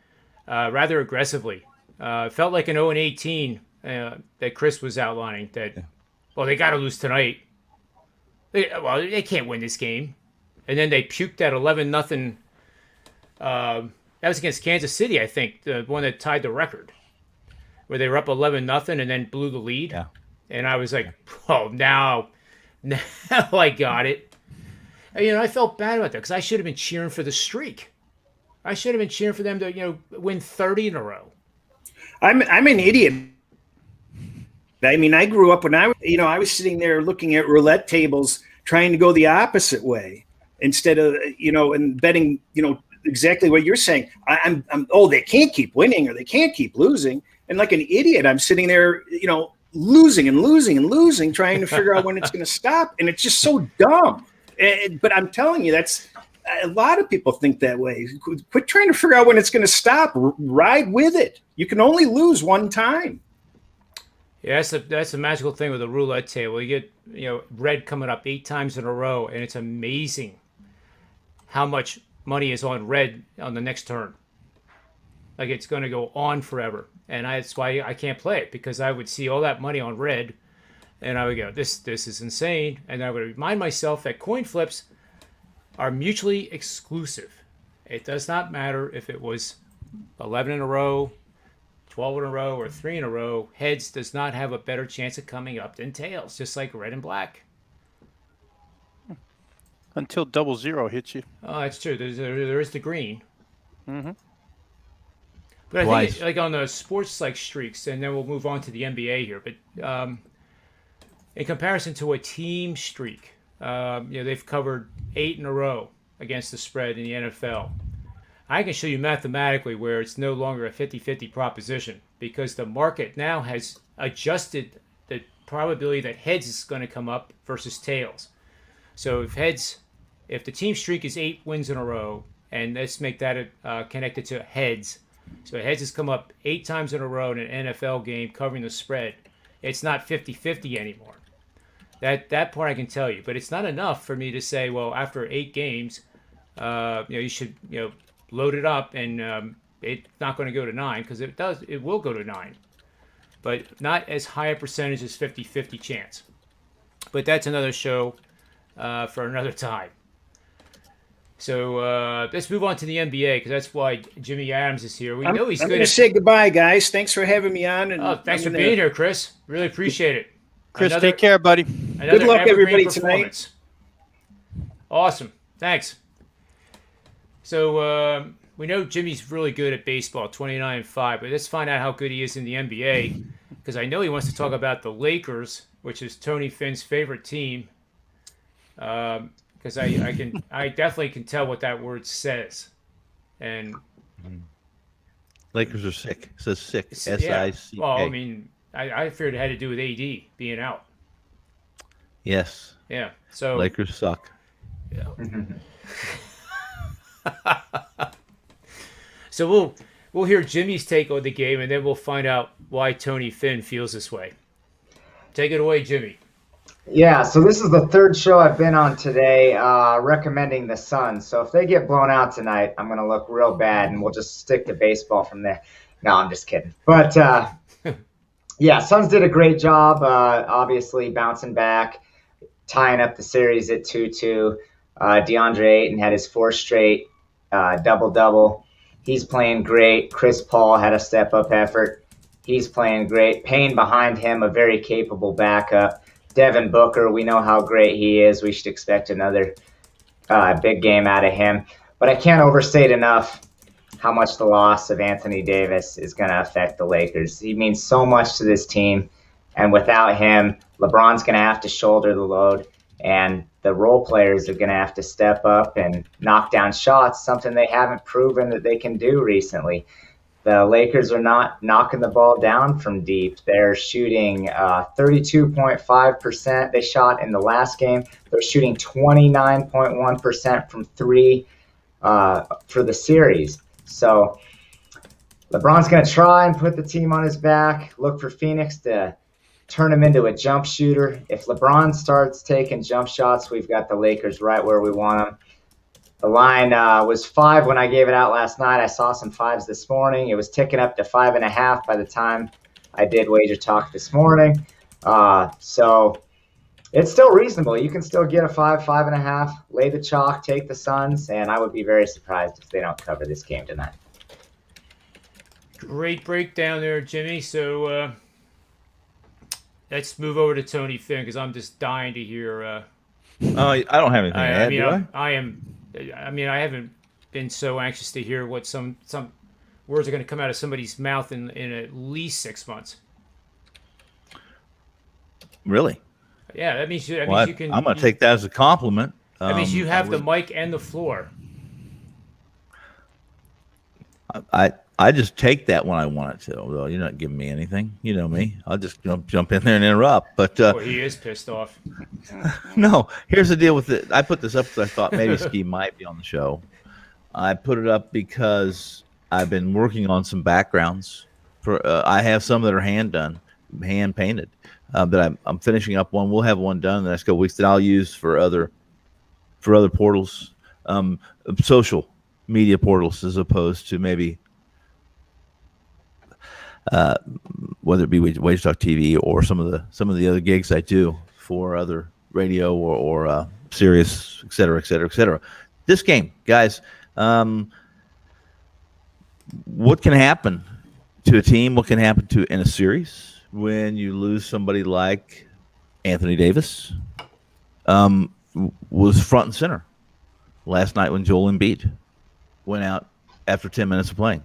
rather aggressively. It felt like an 0-18 that Chris was outlining that, well, they got to lose tonight. They can't win this game. And then they puked that 11-0. That was against Kansas City, I think, the one that tied the record, where they were up 11-0 and then blew the lead. Yeah. And I was like, oh, now I got it. And, I felt bad about that because I should have been cheering for the streak. I should have been cheering for them to, win 30 in a row. I'm an idiot. I mean, I grew up when I was sitting there looking at roulette tables, trying to go the opposite way instead of, and betting, exactly what you're saying. They can't keep winning or they can't keep losing. And like an idiot, I'm sitting there, losing and losing and losing, trying to figure out when it's going to stop. And it's just so dumb. But I'm telling you, that's a lot of people think that way. Quit trying to figure out when it's going to stop. Ride with it. You can only lose one time. Yeah, that's the magical thing with the roulette table. You get, red coming up 8 times in a row, and it's amazing how much money is on red on the next turn. Like, it's going to go on forever. And that's why I can't play it, because I would see all that money on red, and I would go, this is insane. And I would remind myself that coin flips are mutually exclusive. It does not matter if it was 11 in a row, 12 in a row or 3 in a row, heads does not have a better chance of coming up than tails, just like red and black. Until 00 hits you. Oh, that's true. There is the green. Mm-hmm. But I Twice. think like on the sports like streaks, and then we'll move on to the NBA here. But in comparison to a team streak, they've covered 8 in a row against the spread in the NFL. I can show you mathematically where it's no longer a 50-50 proposition because the market now has adjusted the probability that heads is going to come up versus tails. So if the team streak is 8 wins in a row, and let's make that connected to heads. So heads has come up 8 times in a row in an NFL game covering the spread. It's not 50-50 anymore. That part I can tell you, but it's not enough for me to say, well, after 8 games, you should load it up, and it's not going to go to 9 because it will go to 9, but not as high a percentage as 50-50 chance. But that's another show for another time. So let's move on to the NBA because that's why Jimmy Adams is here. We know he's I'm good. going to say goodbye, guys. Thanks for having me on. And Thanks for being here, Chris. Really appreciate it. Chris, take care, buddy. Good luck, everybody, tonight. Awesome. Thanks. So we know Jimmy's really good at baseball, 29-5, but let's find out how good he is in the NBA because I know he wants to talk about the Lakers, which is Tony Finn's favorite team. Because I definitely can tell what that word says, and Lakers are sick. It says sick. Yeah. S-I-C-K. Well, I mean, I feared it had to do with AD being out. Yes. Yeah. So Lakers suck. Yeah. So we'll hear Jimmy's take on the game, and then we'll find out why Tony Finn feels this way. Take it away, Jimmy. Yeah, so this is the third show I've been on today recommending the Suns. So if they get blown out tonight, I'm going to look real bad, and we'll just stick to baseball from there. No, I'm just kidding. But, yeah, Suns did a great job, obviously bouncing back, tying up the series at 2-2. DeAndre Ayton had his 4th straight double-double. He's playing great. Chris Paul had a step-up effort. He's playing great. Payne behind him, a very capable backup. Devin Booker, we know how great he is. We should expect another big game out of him. But I can't overstate enough how much the loss of Anthony Davis is going to affect the Lakers. He means so much to this team. And without him, LeBron's going to have to shoulder the load. And the role players are going to have to step up and knock down shots, something they haven't proven that they can do recently. The Lakers are not knocking the ball down from deep. They're shooting 32.5%. They shot in the last game. They're shooting 29.1% from 3 for the series. So LeBron's going to try and put the team on his back, look for Phoenix to turn him into a jump shooter. If LeBron starts taking jump shots, we've got the Lakers right where we want them. The line was 5 when I gave it out last night. I saw some 5s this morning. It was ticking up to 5.5 by the time I did Wager Talk this morning. So it's still reasonable. You can still get a 5, 5.5, lay the chalk, take the Suns, and I would be very surprised if they don't cover this game tonight. Great breakdown there, Jimmy. So let's move over to Tony Finn because I'm just dying to hear. I don't have anything to add, do I? I haven't been so anxious to hear what some words are going to come out of somebody's mouth in at least 6 months. Really? Yeah, that means you can. I'm going to take that as a compliment. That means you have the mic and the floor. I just take that when I want it to. Well, you're not giving me anything. You know me. I'll just jump in there and interrupt. But he is pissed off. No, here's the deal with it. I put this up because I thought maybe Ski might be on the show. I put it up because I've been working on some backgrounds. I have some that are hand painted. But I'm finishing up one. We'll have one done in the next couple weeks that I'll use for other portals, social media portals, as opposed to maybe. Whether it be Wage Talk TV or some of the other gigs I do for other radio or Sirius, et cetera, et cetera, et cetera. This game, guys, what can happen to a team, what can happen to in a series when you lose somebody like Anthony Davis, was front and center last night when Joel Embiid went out after 10 minutes of playing.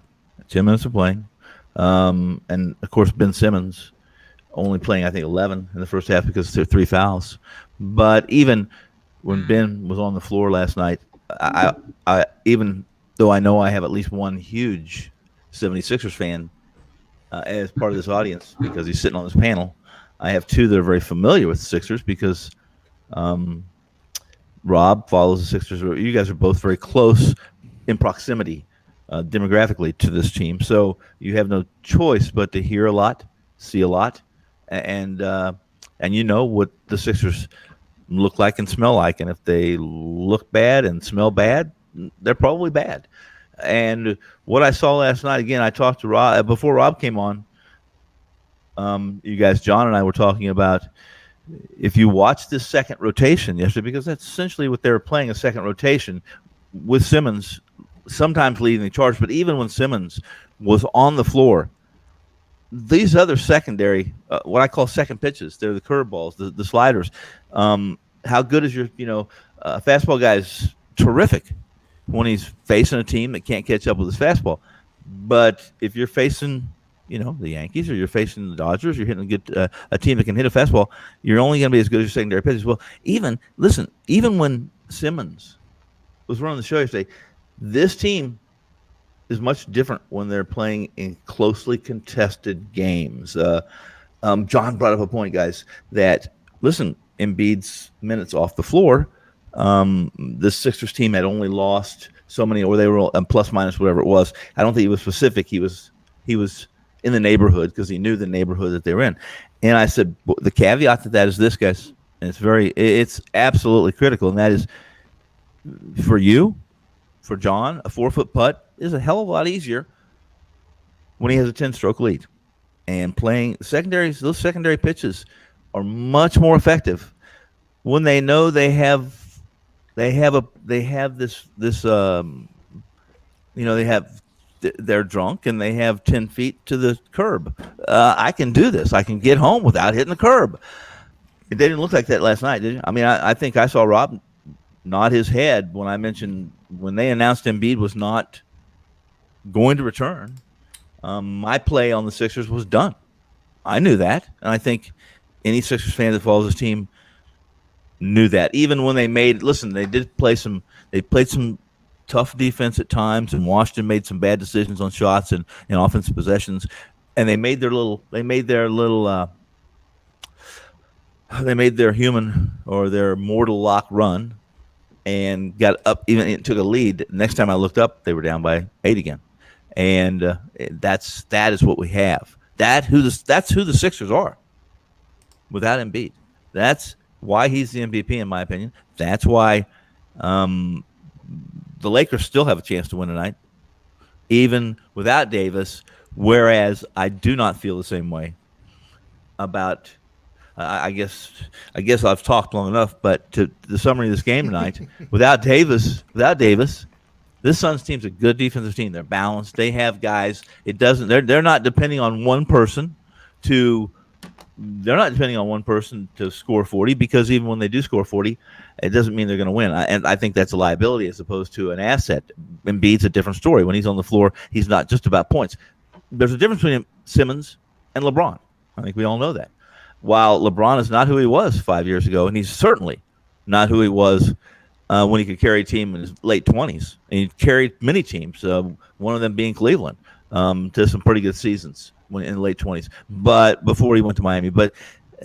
10 minutes of playing. And, of course, Ben Simmons only playing, I think, 11 in the first half because there were 3 fouls. But even when Ben was on the floor last night, I even though I know I have at least one huge 76ers fan as part of this audience because he's sitting on this panel, I have 2 that are very familiar with the Sixers because Rob follows the Sixers. You guys are both very close in proximity demographically to this team. So you have no choice but to hear a lot, see a lot, and you know what the Sixers look like and smell like. And if they look bad and smell bad, they're probably bad. And what I saw last night, again, I talked to Rob before Rob came on. You guys, John and I were talking about if you watch this second rotation yesterday, because that's essentially what they were playing, a second rotation with Simmons sometimes leading the charge. But even when Simmons was on the floor, these other secondary, what I call second pitches, they're the curveballs, the sliders. How good is your, fastball guy is terrific when he's facing a team that can't catch up with his fastball. But if you're facing, the Yankees or you're facing the Dodgers, you're hitting a team that can hit a fastball, you're only going to be as good as your secondary pitches. Well, even when Simmons was running the show yesterday, this team is much different when they're playing in closely contested games. John brought up a point, guys, that, listen, Embiid's minutes off the floor, the Sixers team had only lost so many, or they were plus minus whatever it was. I don't think he was specific. He was in the neighborhood because he knew the neighborhood that they were in. And I said, the caveat to that is this, guys, and it's absolutely critical, and that is for you, for John, a 4-foot putt is a hell of a lot easier when he has a 10-stroke lead. And playing those secondary pitches are much more effective when they know they're drunk and they have 10 feet to the curb. I can do this. I can get home without hitting the curb. It didn't look like that last night, did it? I mean, I think I saw Rob nod his head when I mentioned when they announced Embiid was not going to return. My play on the Sixers was done. I knew that, and I think any Sixers fan that follows this team knew that. Even when they played some tough defense at times, and Washington made some bad decisions on shots and offensive possessions, and they made their human or their mortal lock run and got up. Even it took a lead. Next time I looked up, they were down by 8 again, and that is what we have. That's who the Sixers are without Embiid. That's why he's the MVP, in my opinion. That's why the Lakers still have a chance to win tonight, even without Davis. Whereas I do not feel the same way about. I guess I've talked long enough. But to the summary of this game tonight, without Davis, this Suns team's a good defensive team. They're balanced. They have guys. They're not depending on one person to. They're not depending on one person to score 40, because even when they do score 40, it doesn't mean they're going to win. And I think that's a liability as opposed to an asset. Embiid's a different story. When he's on the floor, he's not just about points. There's a difference between Simmons and LeBron. I think we all know that. While LeBron is not who he was 5 years ago, and he's certainly not who he was when he could carry a team in his late 20s. And he carried many teams, one of them being Cleveland, to some pretty good seasons in the late 20s, but before he went to Miami. But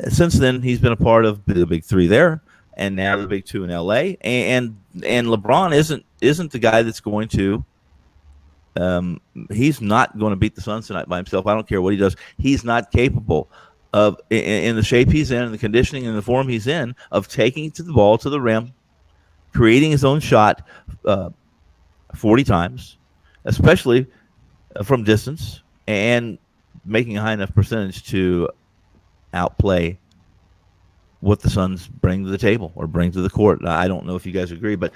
since then, he's been a part of the big three there, and now the big two in LA. And LeBron isn't the guy that's going to. He's not going to beat the Suns tonight by himself. I don't care what he does. He's not capable of, in the shape he's in, and the conditioning and the form he's in, of taking the ball to the rim, creating his own shot 40 times, especially from distance, and making a high enough percentage to outplay what the Suns bring to the table or bring to the court. I don't know if you guys agree, but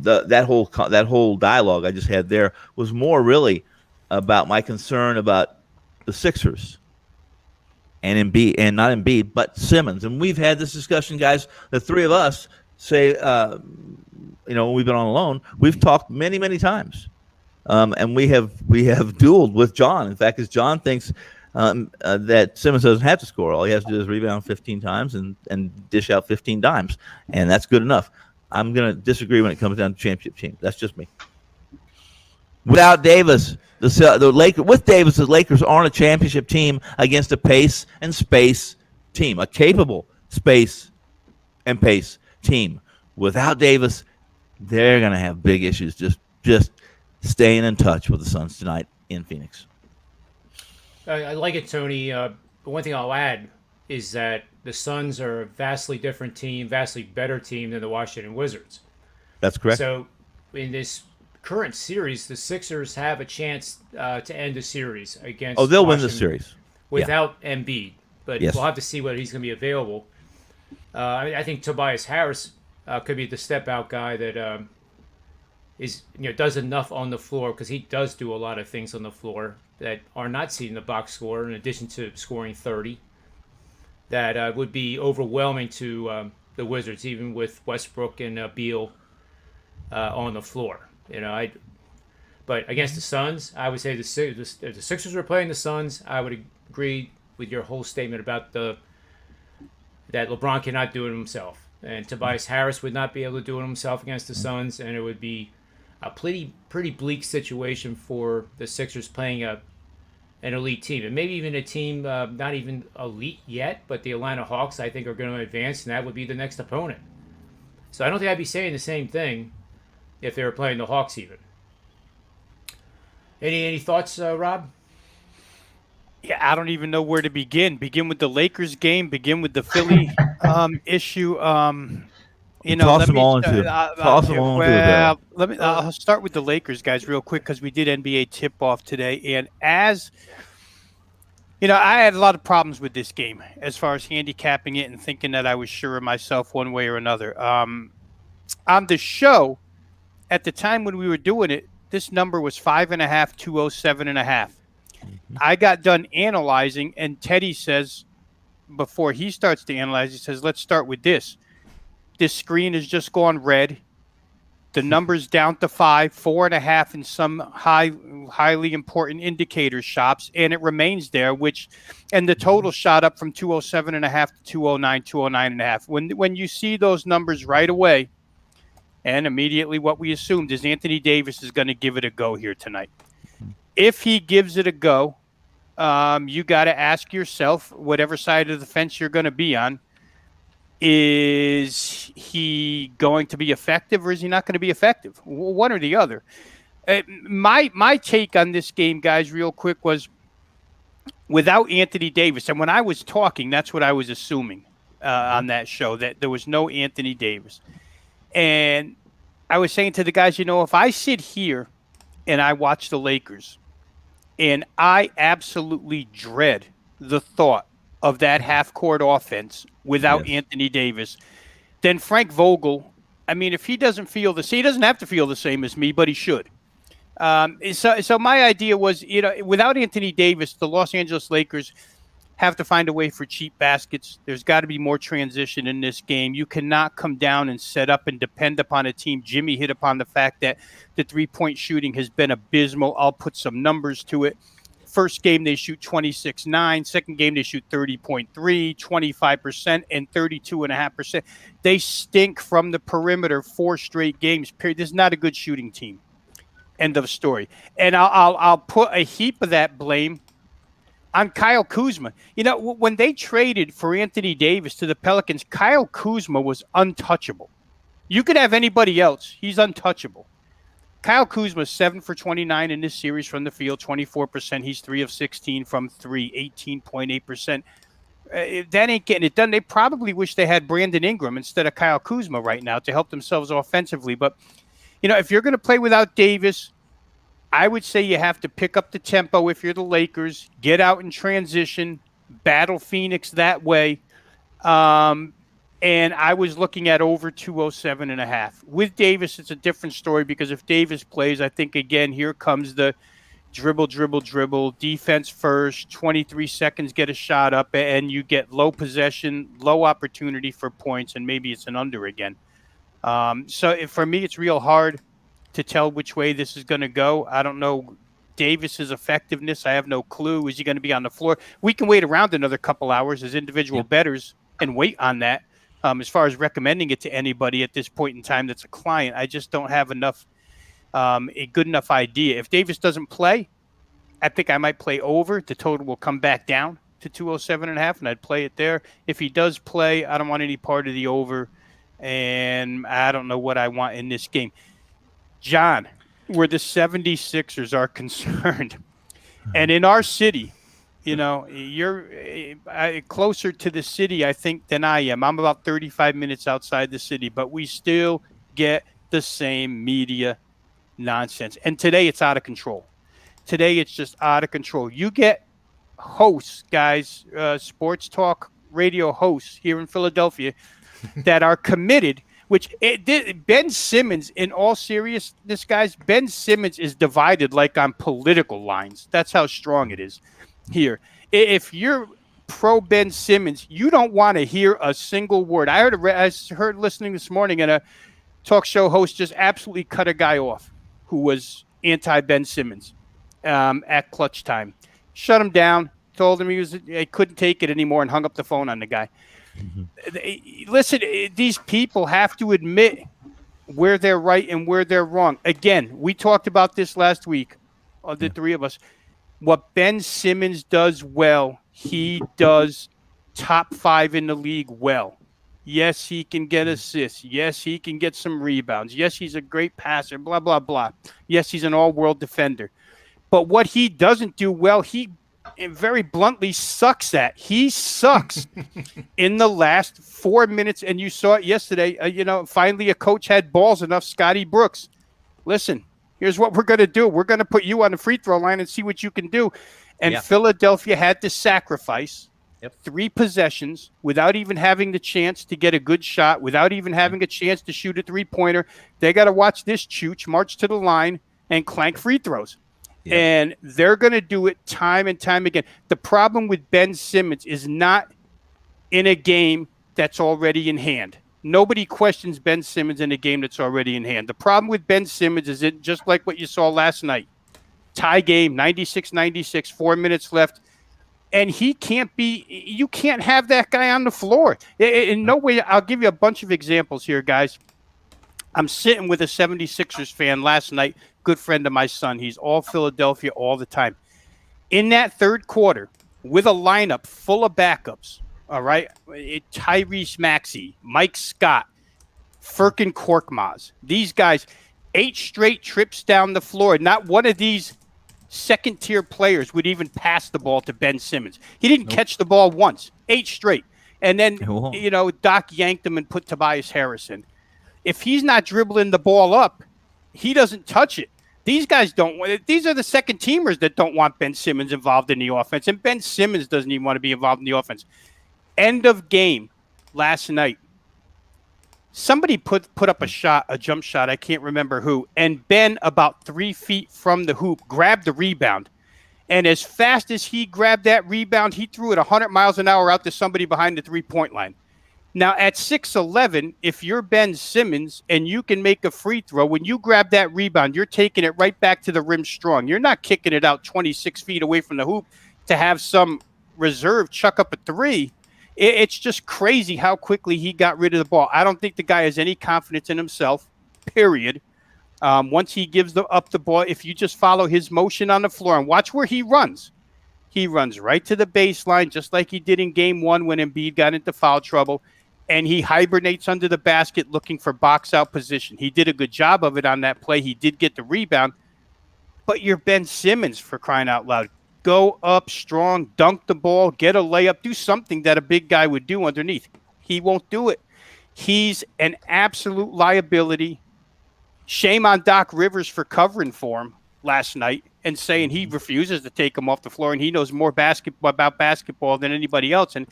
that whole dialogue I just had there was more really about my concern about the Sixers and Embiid, and not Embiid, but Simmons. And we've had this discussion, guys. The three of us say, when we've been on alone, we've talked many, many times, and we have dueled with John. In fact, as John thinks that Simmons doesn't have to score. All he has to do is rebound 15 times and dish out 15 dimes, and that's good enough. I'm going to disagree when it comes down to championship team. That's just me. Without Davis, the Lakers, with Davis, the Lakers aren't a championship team against a pace and space team, a capable space and pace team. Without Davis, they're going to have big issues just staying in touch with the Suns tonight in Phoenix. I like it, Tony. But one thing I'll add is that the Suns are a vastly different team, vastly better team than the Washington Wizards. That's correct. So in this current series, the Sixers have a chance to end the series against. Oh, they'll win the Washington series without Embiid, but Yes. we'll have to see whether he's going to be available. I think Tobias Harris could be the step out guy that does enough on the floor, because he does do a lot of things on the floor that are not seen in the box score. In addition to scoring 30, that would be overwhelming to the Wizards, even with Westbrook and Beal on the floor. But against the Suns, I would say if the Sixers were playing the Suns, I would agree with your whole statement about that LeBron cannot do it himself, and Tobias Harris would not be able to do it himself against the Suns, and it would be a pretty bleak situation for the Sixers playing an elite team, and maybe even a team not even elite yet, but the Atlanta Hawks, I think, are going to advance, and that would be the next opponent. So I don't think I'd be saying the same thing if they were playing the Hawks even. Any thoughts, Rob? Yeah, I don't even know where to begin. Begin with the Lakers game. Begin with the Philly issue. Toss them all into the barrel. I'll start with the Lakers, guys, real quick, because we did NBA tip-off today. And as I had a lot of problems with this game as far as handicapping it and thinking that I was sure of myself one way or another. On the show, at the time when we were doing it, this number was 5.5, 207.5. I got done analyzing, and Teddy says, before he starts to analyze, he says, let's start with this. This screen has just gone red. The number's down to 5, 4.5 in some highly important indicator shops, and it remains there, and the total shot up from 207.5 to 209, 209.5. When you see those numbers right away, and immediately what we assumed is Anthony Davis is going to give it a go here tonight. If he gives it a go, you got to ask yourself, whatever side of the fence you're going to be on, is he going to be effective or is he not going to be effective? One or the other. My take on this game, guys, real quick, was without Anthony Davis, and when I was talking, that's what I was assuming on that show, that there was no Anthony Davis. And I was saying to the guys, if I sit here and I watch the Lakers, and I absolutely dread the thought of that half-court offense without Anthony Davis, then Frank Vogel, if he doesn't feel he doesn't have to feel the same as me, but he should. So my idea was, without Anthony Davis, the Los Angeles Lakers have to find a way for cheap baskets. There's got to be more transition in this game. You cannot come down and set up and depend upon a team. Jimmy hit upon the fact that the three-point shooting has been abysmal. I'll put some numbers to it. First game, they shoot 26.9. Second game, they shoot 30.3, 25%, and 32.5%. They stink from the perimeter 4 straight games, period. This is not a good shooting team. End of story. And I'll put a heap of that blame on Kyle Kuzma. When they traded for Anthony Davis to the Pelicans, Kyle Kuzma was untouchable. You could have anybody else. He's untouchable. Kyle Kuzma, 7 for 29 in this series from the field, 24%. He's 3 of 16 from 3, 18.8%. That ain't getting it done. They probably wish they had Brandon Ingram instead of Kyle Kuzma right now to help themselves offensively. But, if you're going to play without Davis, I would say you have to pick up the tempo if you're the Lakers, get out in transition, battle Phoenix that way. And I was looking at over 207.5. With Davis, it's a different story because if Davis plays, I think, again, here comes the dribble, defense first, 23 seconds, get a shot up, and you get low possession, low opportunity for points, and maybe it's an under again. For me, it's real hard to tell which way this is going to go. I don't know Davis's effectiveness. I have no clue. Is he going to be on the floor? We can wait around another couple hours as individual bettors and wait on that. As far as recommending it to anybody at this point in time that's a client, I just don't have a good enough idea. If Davis doesn't play, I think I might play over. The total will come back down to 207.5, and I'd play it there. If he does play, I don't want any part of the over, and I don't know what I want in this game. John, where the 76ers are concerned, and in our city, you're closer to the city, I think, than I am. I'm about 35 minutes outside the city, but we still get the same media nonsense. And today it's out of control. Today it's just out of control. You get hosts, guys, sports talk radio hosts here in Philadelphia that are committed, Ben Simmons, in all seriousness, guys, Ben Simmons is divided like on political lines. That's how strong it is here. If you're pro Ben Simmons, you don't want to hear a single word. I heard listening this morning, and a talk show host just absolutely cut a guy off who was anti-Ben Simmons at clutch time. Shut him down, told him he couldn't take it anymore, and hung up the phone on the guy. Listen, these people have to admit where they're right and where they're wrong. Again, we talked about this last week, the three of us. What Ben Simmons does well, he does top 5 in the league well. Yes, he can get assists. Yes, he can get some rebounds. Yes, he's a great passer, blah, blah, blah. Yes, he's an all-world defender. But what he doesn't do well, he very bluntly sucks at. He sucks in the last 4 minutes, and you saw it yesterday. Finally a coach had balls enough. Scotty Brooks, listen, here's what we're going to do. We're going to put you on the free throw line and see what you can do. And Philadelphia had to sacrifice 3 possessions without even having the chance to get a good shot, without even having a chance to shoot a three-pointer. They got to watch this chooch march to the line and clank free throws. And they're going to do it time and time again. The problem with Ben Simmons is not in a game that's already in hand. Nobody questions Ben Simmons in a game that's already in hand. The problem with Ben Simmons is it just like what you saw last night. Tie game, 96-96, 4 minutes left. And you can't have that guy on the floor. In no way. I'll give you a bunch of examples here, guys. I'm sitting with a 76ers fan last night, good friend of my son. He's all Philadelphia all the time. In that third quarter, with a lineup full of backups, all right, Tyrese Maxey, Mike Scott, Furkan Korkmaz, these guys, 8 straight trips down the floor. Not one of these second-tier players would even pass the ball to Ben Simmons. He didn't catch the ball once, 8 straight. And then, Doc yanked him and put Tobias Harris in. If he's not dribbling the ball up, he doesn't touch it. These guys don't want it. These are the second teamers that don't want Ben Simmons involved in the offense, and Ben Simmons doesn't even want to be involved in the offense. End of game last night. Somebody put up a jump shot, I can't remember who, and Ben, about 3 feet from the hoop, grabbed the rebound. And as fast as he grabbed that rebound, he threw it 100 miles an hour out to somebody behind the three-point line. Now, at 6'11", if you're Ben Simmons and you can make a free throw, when you grab that rebound, you're taking it right back to the rim strong. You're not kicking it out 26 feet away from the hoop to have some reserve chuck up a three. It's just crazy how quickly he got rid of the ball. I don't think the guy has any confidence in himself, period. Once he gives up the ball, if you just follow his motion on the floor and watch where he runs right to the baseline, just like he did in game 1 when Embiid got into foul trouble. And he hibernates under the basket looking for box-out position. He did a good job of it on that play. He did get the rebound. But you're Ben Simmons, for crying out loud. Go up strong, dunk the ball, get a layup, do something that a big guy would do underneath. He won't do it. He's an absolute liability. Shame on Doc Rivers for covering for him last night and saying he refuses to take him off the floor and he knows more about basketball than anybody else. And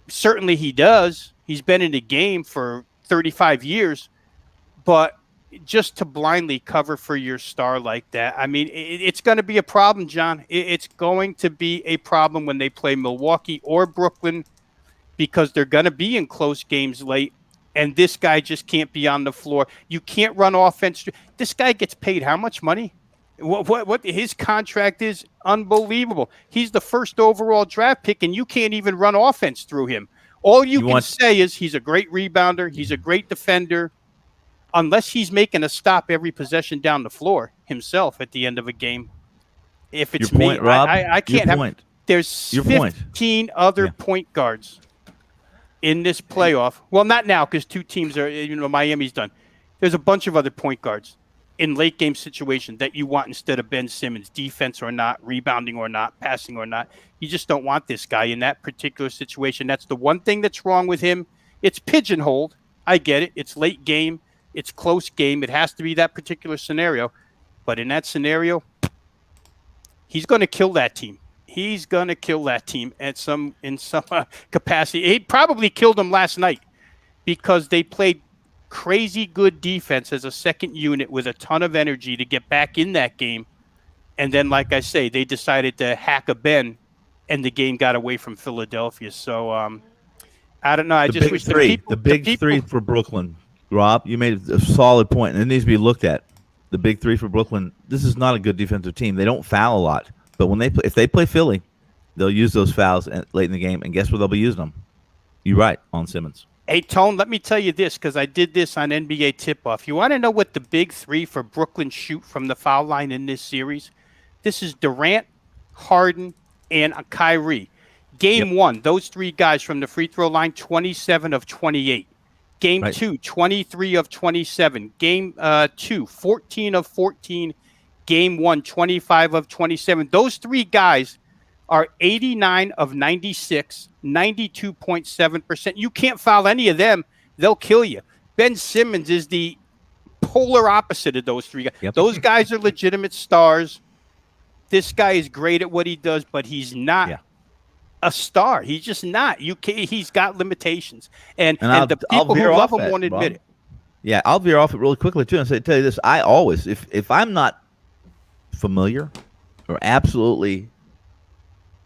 certainly he does. He's been in the game for 35 years. But just to blindly cover for your star like that, I mean, it's going to be a problem, John. It's going to be a problem when they play Milwaukee or Brooklyn, because they're going to be in close games late, and this guy just can't be on the floor. You can't run offense. This guy gets paid how much money? What his contract is unbelievable. He's the first overall draft pick, and you can't even run offense through him. All you can say is he's a great rebounder. He's a great defender. Unless he's making a stop every possession down the floor himself at the end of a game. If it's Your point, me, Rob, I can't have. point. There's Your 15 other point guards in this playoff. Well, not now because two teams are. Miami's done. There's a bunch of other point guards in late game situation that you want instead of Ben Simmons, defense or not, rebounding or not, passing or not. You just don't want this guy in that particular situation. That's the one thing that's wrong with him. It's pigeonholed. I get it. It's late game. It's close game. It has to be that particular scenario. But in that scenario, he's going to kill that team. He's going to kill that team in some capacity. He probably killed them last night because they played crazy good defense as a second unit with a ton of energy to get back in that game. And then, like I say, they decided to hack a Ben, and the game got away from Philadelphia. So I don't know. I just wish the big three for Brooklyn. Rob, you made a solid point, and it needs to be looked at. The big three for Brooklyn. This is not a good defensive team. They don't foul a lot, but when if they play Philly, they'll use those fouls late in the game, and guess where they'll be using them? You're right, on Simmons. Hey, Tone, let me tell you this, because I did this on NBA Tip-Off. You want to know what the big three for Brooklyn shoot from the foul line in this series? This is Durant, Harden, and Kyrie. Game one, those three guys from the free throw line, 27 of 28. Game two, 23 of 27. Game 2, 14 of 14. Game 1, 25 of 27. Those three guys are 89 of 96, 92.7%. You can't foul any of them. They'll kill you. Ben Simmons is the polar opposite of those three guys. Yep. Those guys are legitimate stars. This guy is great at what he does, but he's not a star. He's just not. He's got limitations, and the people who love him won't admit it. Yeah, I'll veer off it really quickly too, and tell you this: I always, if I'm not familiar or absolutely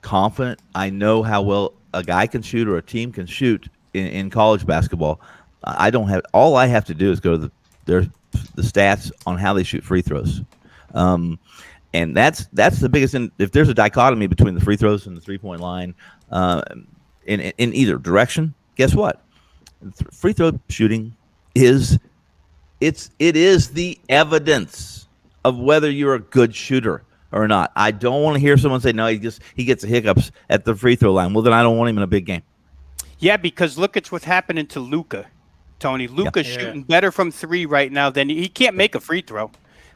confident, I know how well a guy can shoot or a team can shoot in college basketball. I don't have. All I have to do is go to the stats on how they shoot free throws. And that's the biggest thing. If there's a dichotomy between the free throws and the 3-point line in either direction, guess what? Free throw shooting is the evidence of whether you're a good shooter or not. I don't want to hear someone say, no, he gets the hiccups at the free throw line. Well, then I don't want him in a big game. Yeah, because look at what's happening to Luka, Tony. Luka's shooting better from three right now than he can't make a free throw.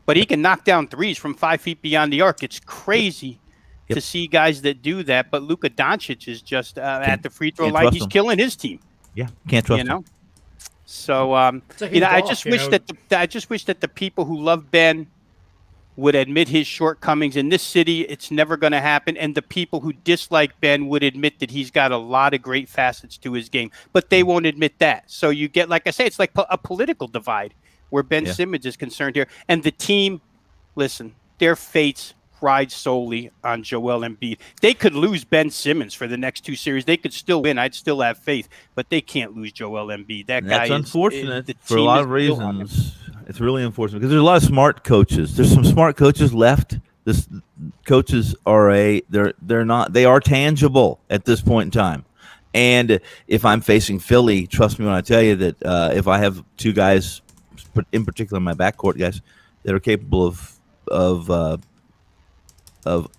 But he can knock down threes from 5 feet beyond the arc. It's crazy to see guys that do that. But Luka Doncic is just at the free throw line. He's killing his team. Yeah, can't trust him. So I just wish that the people who love Ben would admit his shortcomings. In this city, it's never going to happen. And the people who dislike Ben would admit that he's got a lot of great facets to his game. But they won't admit that. So you get, like I say, it's like a political divide where Ben Simmons is concerned here. And the team, listen, their fates ride solely on Joel Embiid. They could lose Ben Simmons for the next two series. They could still win. I'd still have faith. But they can't lose Joel Embiid. That's unfortunate for a lot of reasons. It's really unfortunate because there's a lot of smart coaches. There's some smart coaches left. Coaches are they are tangible at this point in time. And if I'm facing Philly, trust me when I tell you that if I have two guys, in particular my backcourt guys, that are capable of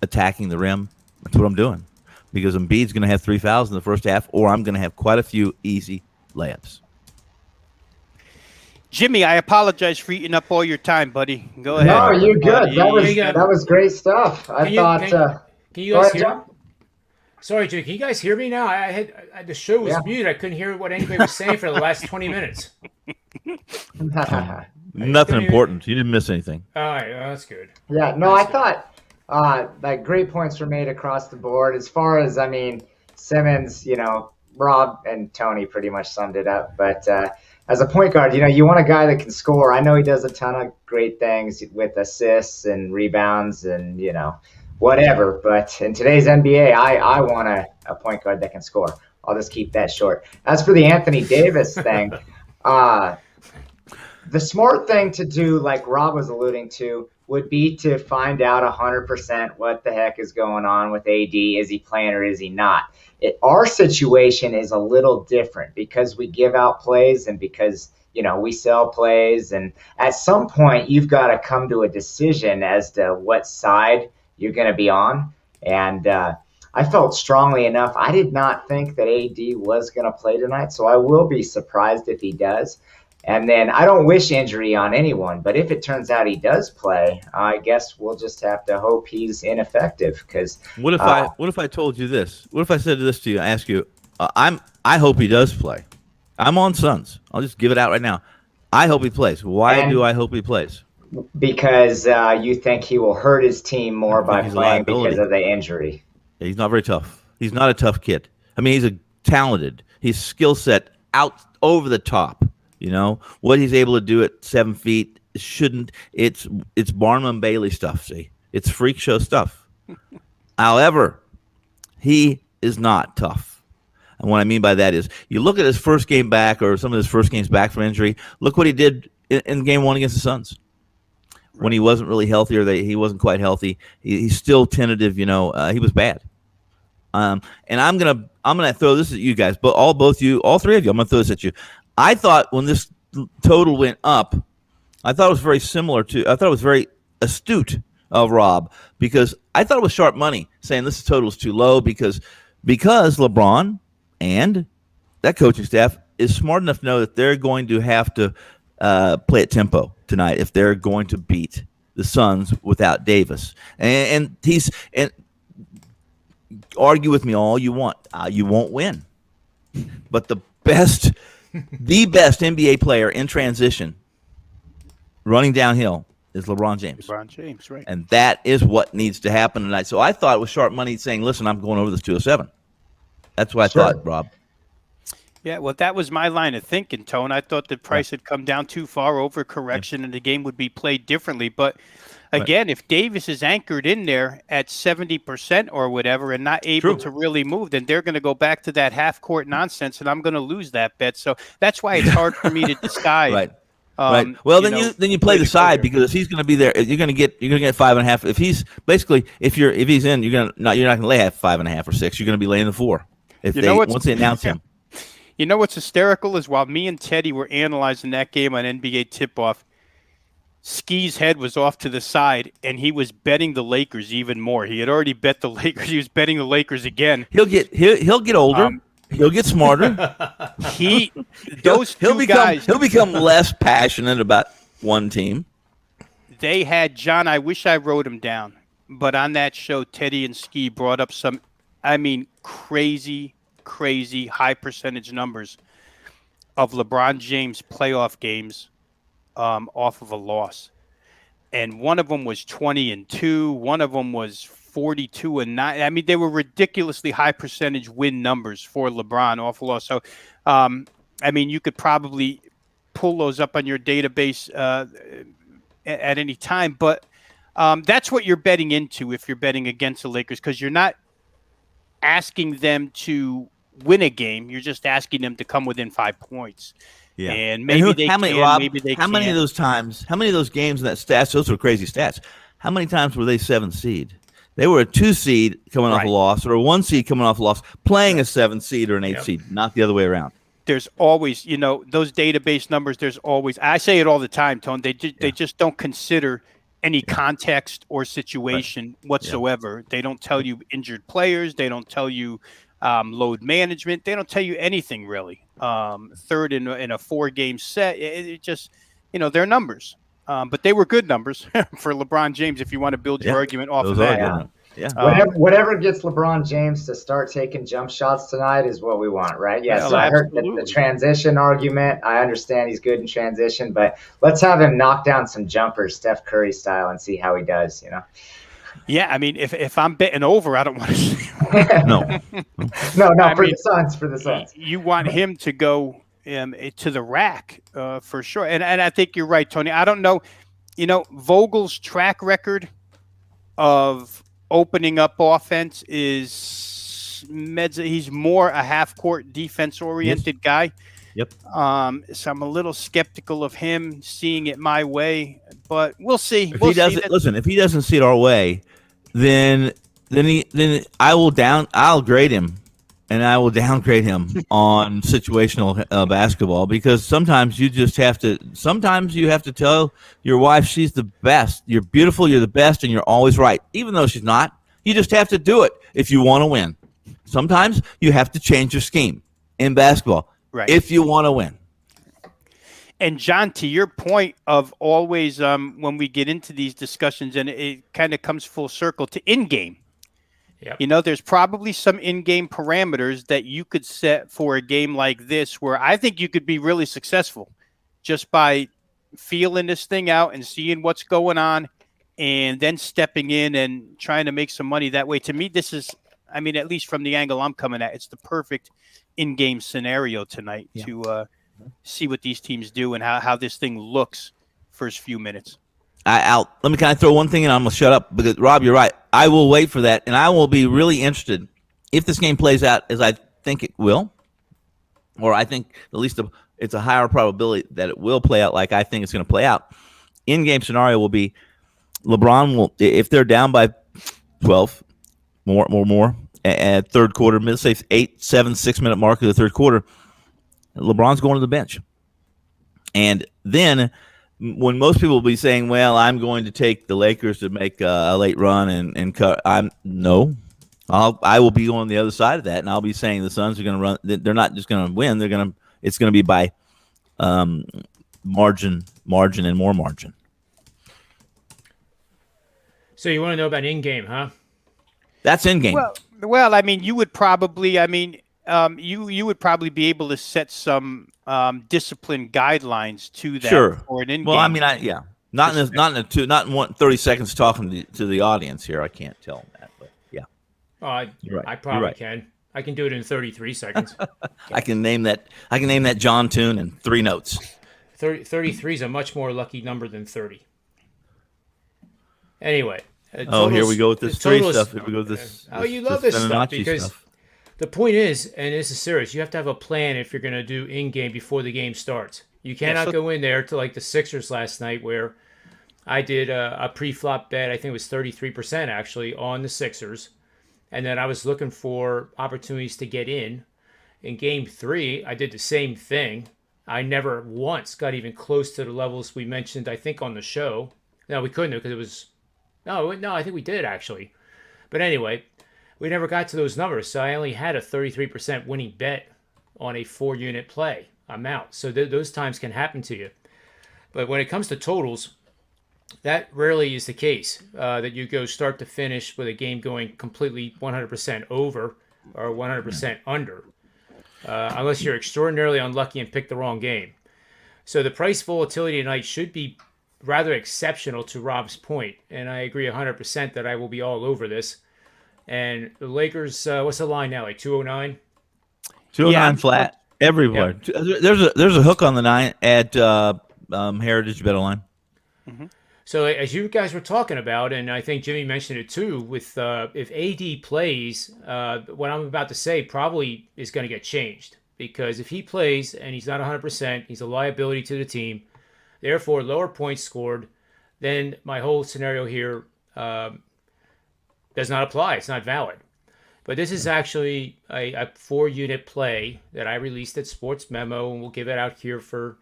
attacking the rim, that's what I'm doing. Because Embiid's going to have 3 fouls in the first half, or I'm going to have quite a few easy layups. Jimmy, I apologize for eating up all your time, buddy. Go ahead. No, you're good. That was great stuff. Can you guys hear me? Sorry, Jimmy. Can you guys hear me now? I had the show was muted. I couldn't hear what anybody was saying for the last 20 minutes. Nothing important. You didn't miss anything. All right, that's good. Yeah, no, I thought great points were made across the board. As far as, Simmons, Rob and Tony pretty much summed it up. But as a point guard, you want a guy that can score. I know he does a ton of great things with assists and rebounds and, whatever. But in today's NBA, I want a point guard that can score. I'll just keep that short. As for the Anthony Davis thing, the smart thing to do, like Rob was alluding to, would be to find out 100% what the heck is going on with AD. Is he playing or is he not? Our situation is a little different because we give out plays and because, we sell plays. And at some point, you've got to come to a decision as to what side you're going to be on. And I felt strongly enough. I did not think that AD was going to play tonight, so I will be surprised if he does. And then I don't wish injury on anyone, but if it turns out he does play, I guess we'll just have to hope he's ineffective. Because what if I told you this? What if I said this to you? I ask you, I hope he does play. I'm on Suns. I'll just give it out right now. I hope he plays. Why do I hope he plays? Because you think he will hurt his team more by playing because of the injury. Yeah, he's not very tough. He's not a tough kid. I mean, he's talented. His skill set out over the top. What he's able to do at 7 feet it's Barnum Bailey stuff. See, it's freak show stuff. However, he is not tough. And what I mean by that is you look at his first game back or some of his first games back from injury. Look what he did in game 1 against the Suns. When he wasn't really healthy or he wasn't quite healthy, he's still tentative. He was bad. And I'm gonna throw this at you guys, but all three of you. I'm gonna throw this at you. I thought when this total went up, I thought it was very astute of Rob because I thought it was sharp money saying this total is too low because LeBron and that coaching staff is smart enough to know that they're going to have to play at tempo tonight if they're going to beat the Suns without Davis. And argue with me all you want, you won't win. But the best NBA player in transition, running downhill, is LeBron James. LeBron James, right. And that is what needs to happen tonight. So I thought it was sharp money saying, listen, I'm going over this 207. That's what I thought, Rob. Yeah, well, that was my line of thinking, Tone. I thought the price had come down too far over correction and the game would be played differently. But again, if Davis is anchored in there at 70% or whatever and not able to really move, then they're going to go back to that half-court nonsense, and I'm going to lose that bet. So that's why it's hard for me to decide. Right. Well, then you play the side because if he's going to be there, you're going to get 5.5. If he's if he's in, you're not going to lay 5.5 or 6. You're going to be laying the 4. Once they announce him. You know what's hysterical is while me and Teddy were analyzing that game on NBA Tip-Off, Ski's head was off to the side, and he was betting the Lakers even more. He had already bet the Lakers. He was betting the Lakers again. He'll get older. He'll get smarter. He'll become less passionate about one team. They had John. I wish I wrote him down, but on that show, Teddy and Ski brought up some, crazy high percentage numbers of LeBron James playoff games off of a loss. And one of them was 20-2. One of them was 42-9. They were ridiculously high percentage win numbers for LeBron off a loss. So, you could probably pull those up on your database at any time. But that's what you're betting into if you're betting against the Lakers, because you're not asking them to win a game. You're just asking them to come within 5 points. Yeah. And maybe they can, maybe they can't. How many of those games in that stats, those were crazy stats. How many times were they 7th seed? They were a 2 seed coming off a loss or a 1 seed coming off a loss, playing a 7 seed or an 8 seed, not the other way around. There's always, those database numbers, there's always, I say it all the time, Tone, they just don't consider any context or situation whatsoever. They don't tell you injured players. They don't tell you load management. They don't tell you anything really. Third in a 4-game set, it just, they're numbers. But they were good numbers for LeBron James if you want to build your argument off of that. Whatever gets LeBron James to start taking jump shots tonight is what we want, right? Yeah, so I heard the transition argument. I understand he's good in transition, but let's have him knock down some jumpers, Steph Curry style, and see how he does, Yeah, if I'm betting over, I don't want to No. No, for the Suns. You want him to go to the rack for sure. And I think you're right, Tony. I don't know. Vogel's track record of opening up offense he's more a half court defense oriented guy. Yep. So I'm a little skeptical of him seeing it my way, but we'll see. If he doesn't see it our way, then I'll grade him, and I will downgrade him on situational basketball, because sometimes you have to tell your wife she's the best. You're beautiful, you're the best, and you're always right, even though she's not. You just have to do it if you want to win. Sometimes you have to change your scheme in basketball, right, if you want to win. And John, to your point of always when we get into these discussions, and it kind of comes full circle to in-game. Yep. There's probably some in-game parameters that you could set for a game like this where I think you could be really successful just by feeling this thing out and seeing what's going on and then stepping in and trying to make some money that way. To me, this is, at least from the angle I'm coming at, it's the perfect in-game scenario tonight to see what these teams do and how this thing looks first few minutes. Let me kind of throw one thing and I'm going to shut up, because Rob, you're right. I will wait for that, and I will be really interested if this game plays out as I think it will, or I think at least it's a higher probability that it will play out like I think it's going to play out. In-game scenario will be LeBron will, if they're down by 12 more at third quarter, let's say 6-minute mark of the third quarter, LeBron's going to the bench. And then when most people will be saying, well, I'm going to take the Lakers to make a late run and cut, I will be on the other side of that, and I'll be saying the Suns are going to run. They're not just going to win. It's going to be by margin, and more margin. So you want to know about in-game, huh? That's in-game. Well, you would probably, you would probably be able to set some discipline guidelines to that. Sure. For an in-game. Well, not in 30 seconds talking to the audience here. I can't tell them that, but yeah. You're right. I probably can. I can do it in 33 seconds. I can name that John tune in 3 notes. 33 is a much more lucky number than 30. Anyway. Here we go with this tree stuff. Here we go with this. You love this stuff because the point is, and this is serious, you have to have a plan if you're going to do in-game before the game starts. You cannot go in there to like the Sixers last night, where I did a pre-flop bet. I think it was 33% actually on the Sixers. And then I was looking for opportunities to get in. In game 3, I did the same thing. I never once got even close to the levels we mentioned, I think, on the show. No, we couldn't have, because it was... No, I think we did, actually. But anyway, we never got to those numbers, so I only had a 33% winning bet on a 4-unit play. I'm out. So those times can happen to you. But when it comes to totals, that rarely is the case, that you go start to finish with a game going completely 100% over or 100% under, unless you're extraordinarily unlucky and pick the wrong game. So the price volatility tonight should be rather exceptional, to Rob's point, and I agree 100% that I will be all over this. And the Lakers, what's the line now? Like 209? 209 flat everywhere. Yeah. There's a hook on the 9 at Heritage BetOnline. Mm-hmm. So as you guys were talking about, and I think Jimmy mentioned it too, with if AD plays, what I'm about to say probably is going to get changed, because if he plays and he's not 100%, he's a liability to the team. Therefore, lower points scored, then my whole scenario here does not apply. It's not valid. But this is actually a 4-unit play that I released at Sports Memo, and we'll give it out here for,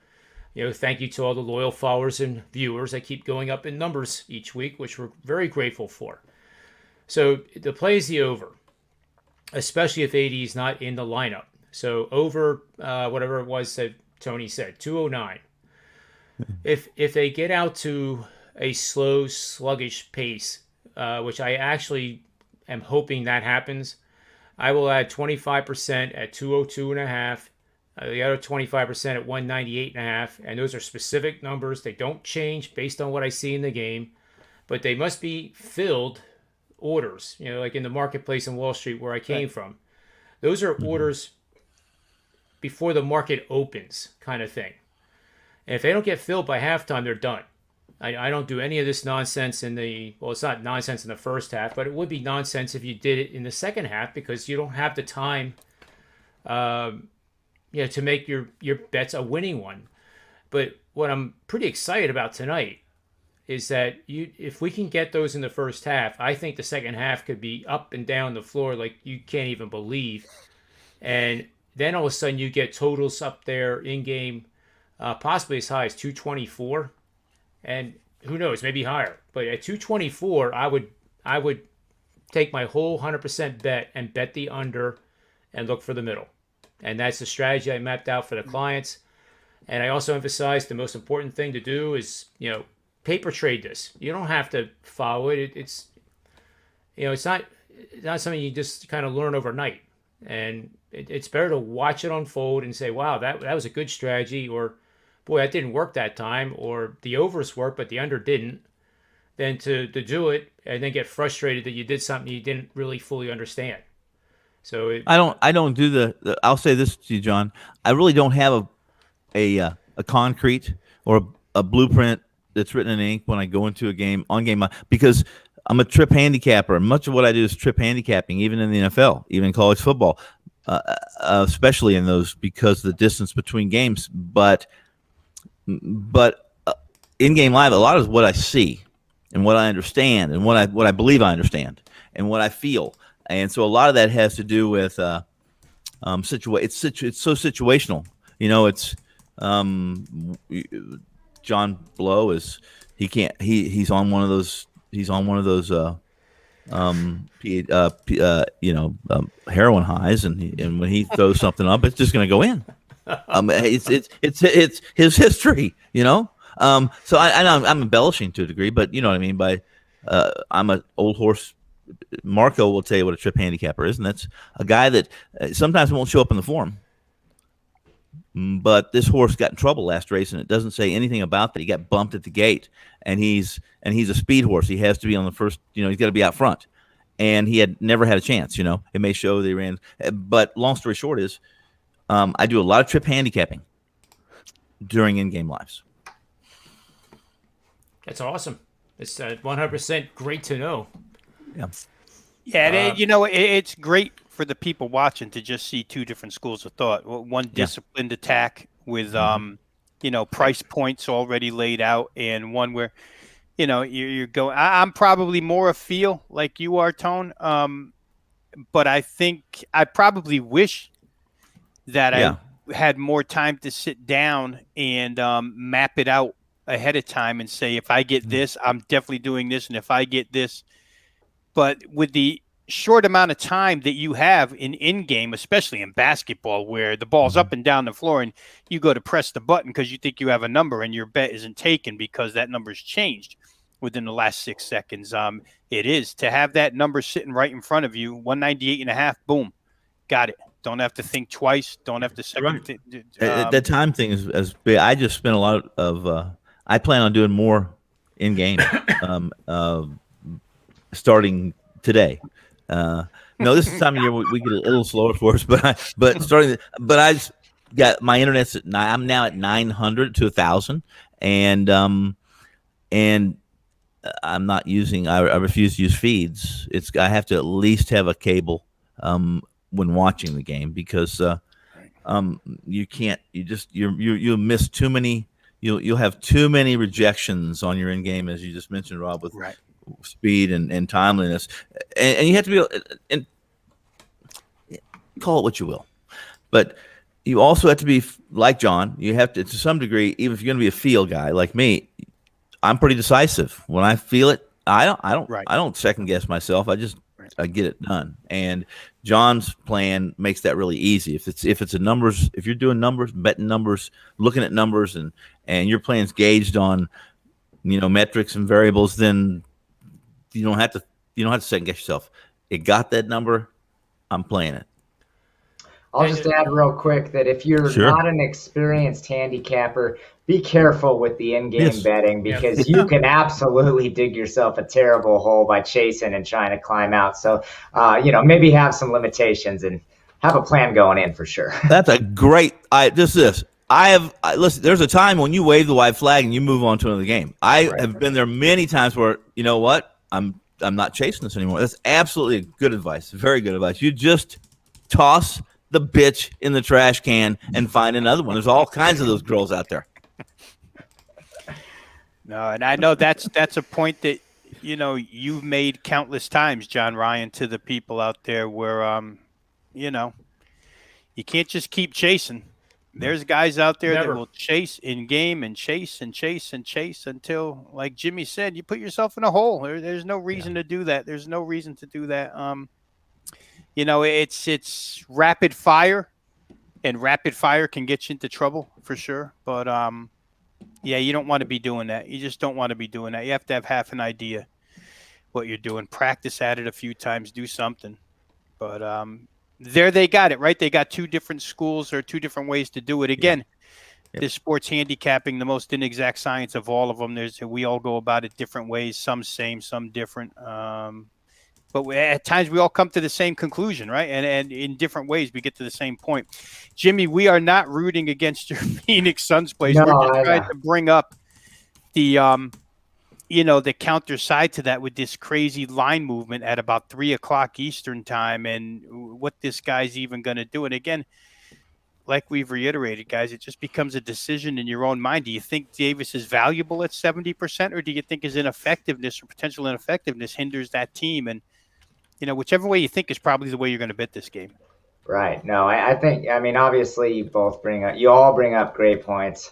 thank you to all the loyal followers and viewers. I keep going up in numbers each week, which we're very grateful for. So the play is the over, especially if AD is not in the lineup. So over, whatever it was that Tony said, 209. If they get out to a slow, sluggish pace, which I actually am hoping that happens, I will add 25% at 202.5, the other 25% at 198.5, and those are specific numbers. They don't change based on what I see in the game, but they must be filled orders, like in the marketplace in Wall Street where I came from. Those are orders before the market opens kind of thing. And if they don't get filled by halftime, they're done. I don't do any of this nonsense it's not nonsense in the first half, but it would be nonsense if you did it in the second half because you don't have the time to make your bets a winning one. But what I'm pretty excited about tonight is that if we can get those in the first half, I think the second half could be up and down the floor like you can't even believe. And then all of a sudden you get totals up there in game, possibly as high as 224, and who knows, maybe higher. But at 224, I would take my whole 100% bet and bet the under and look for the middle. And that's the strategy I mapped out for the clients. And I also emphasize the most important thing to do is, paper trade this. You don't have to follow it. It's not something you just kind of learn overnight. And it's better to watch it unfold and say, wow, that was a good strategy, or boy, that didn't work that time, or the overs worked, but the under didn't, than to do it and then get frustrated that you did something you didn't really fully understand. So I don't do the I'll say this to you, John. I really don't have a concrete or a blueprint that's written in ink when I go into a game because I'm a trip handicapper, and much of what I do is trip handicapping, even in the NFL, even in college football, especially in those because of the distance between games. But in game live, a lot of what I see and what I understand and what I believe I understand and what I feel, and so a lot of that has to do with it's so situational. It's John Blow he's on one of those heroin highs, and when he throws something up, it's just going to go in. It's his history, So I'm embellishing to a degree, but you know what I mean by I'm an old horse. Marco will tell you what a trip handicapper is, and that's a guy that sometimes won't show up in the form. But this horse got in trouble last race, and it doesn't say anything about that. He got bumped at the gate, and he's a speed horse. He has to be on the first. He's got to be out front, and he had never had a chance. It may show they ran, but long story short is, I do a lot of trip handicapping during in-game lives. That's awesome. It's 100% great to know. Yeah. Yeah, it's great for the people watching to just see two different schools of thought. One disciplined attack with, price points already laid out, and one where, you're going. I'm probably more a feel like you are, Tone. But I think I probably wish that I had more time to sit down and map it out ahead of time and say, if I get this, I'm definitely doing this, and if I get this. But with the short amount of time that you have in game, especially in basketball, where the ball's up and down the floor and you go to press the button because you think you have a number and your bet isn't taken because that number's changed within the last 6 seconds. It is to have that number sitting right in front of you, 198.5, boom, got it. Don't have to think twice. Don't have to second. Right. That time thing is big. I just spent a lot of. I plan on doing more in game. Starting today. No, this is the time of year we get a little slower for us, but I got my internet's at I'm now at 900 to 1,000, and I'm not using. I refuse to use feeds. I have to at least have a cable when watching the game because you can't. You'll miss too many. You'll have too many rejections on your in game, as you just mentioned, Rob, with speed and timeliness, and you have to be and call it what you will, but you also have to be like John. You have to some degree, even if you're going to be a feel guy like me, I'm pretty decisive. When I feel it, I don't second guess myself. I get it done. And John's plan makes that really easy. If it's a numbers, if you're doing numbers, betting numbers, looking at numbers, and your plan's gauged on metrics and variables, then you don't have to second guess yourself. It got that number, I'm playing it. I'll just add real quick that if you're not an experienced handicapper, be careful with the in-game betting because you can absolutely dig yourself a terrible hole by chasing and trying to climb out. So, maybe have some limitations and have a plan going in for sure. That's a great. Listen. There's a time when you wave the white flag and you move on to another game. I have been there many times where you know what, I'm not chasing this anymore. That's absolutely good advice. Very good advice. You just toss the bitch in the trash can and find another one. There's all kinds of those girls out there. No, and I know that's a point that you've made countless times, John Ryan, to the people out there where you can't just keep chasing. There's guys out there that will chase in game and chase and chase and chase until, like Jimmy said, you put yourself in a hole. There's no reason to do that. There's no reason to do that. It's rapid fire, and rapid fire can get you into trouble for sure. But yeah, you don't want to be doing that. You just don't want to be doing that. You have to have half an idea what you're doing. Practice at it a few times. Do something. But there they got it, right? They got two different schools or two different ways to do it. Again, this sports handicapping, the most inexact science of all of them. We all go about it different ways, some same, some different. But at times we all come to the same conclusion, right? And in different ways we get to the same point. Jimmy, we are not rooting against your Phoenix Suns plays. No, We're just trying to bring up the the counter side to that with this crazy line movement at about 3:00 Eastern time and what this guy's even going to do. And again, like we've reiterated, guys, it just becomes a decision in your own mind. Do you think Davis is valuable at 70%, or do you think his ineffectiveness or potential ineffectiveness hinders that team? And, whichever way you think is probably the way you're going to bet this game. Right. No, I think, obviously you all bring up great points.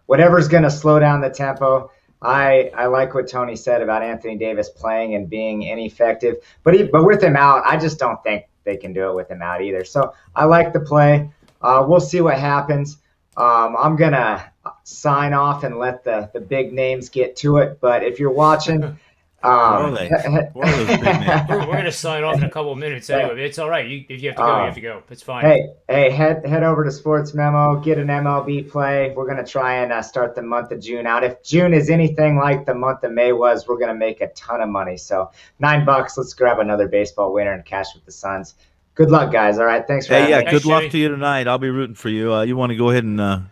Whatever's going to slow down the tempo. I like what Tony said about Anthony Davis playing and being ineffective, but with him out, I just don't think they can do it with him out either. So I like the play. We'll see what happens. I'm going to sign off and let the big names get to it. But if you're watching, we're going to sign off in a couple of minutes anyway. It's all right. If you have to go, you have to go. It's fine. Hey, head over to Sports Memo, get an MLB play. We're going to try and start the month of June out. If June is anything like the month of May was, we're going to make a ton of money. So $9, let's grab another baseball winner and cash with the Suns. Good luck, guys. All right, thanks for having me. Good luck to you tonight. I'll be rooting for you. You want to go ahead and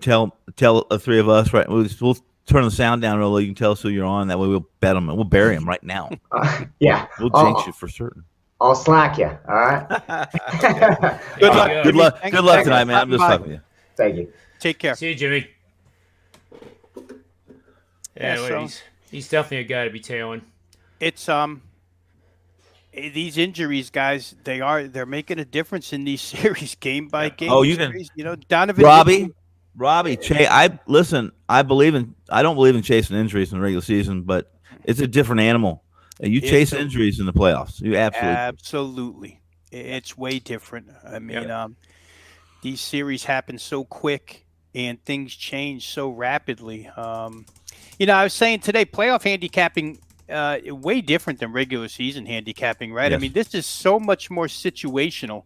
tell the three of us, right? We'll turn the sound down real low. You can tell us who you're on. That way we'll bet them. We'll bury them right now. Yeah. We'll jinx you for certain. I'll slack you. All right. Good luck. Good luck. Good luck tonight, man. I'm just fucking with you. Thank you. Take care. See you, Jimmy. Yeah, he's definitely a guy to be tailing. It's these injuries, guys, they're making a difference in these series game by game. Oh, you can, Donovan Robbie, I don't believe in chasing injuries in the regular season, but it's a different animal. You chase injuries in the playoffs. You absolutely. It's way different. I mean, these series happen so quick and things change so rapidly. I was saying today, playoff handicapping way different than regular season handicapping, right? Yes. I mean, this is so much more situational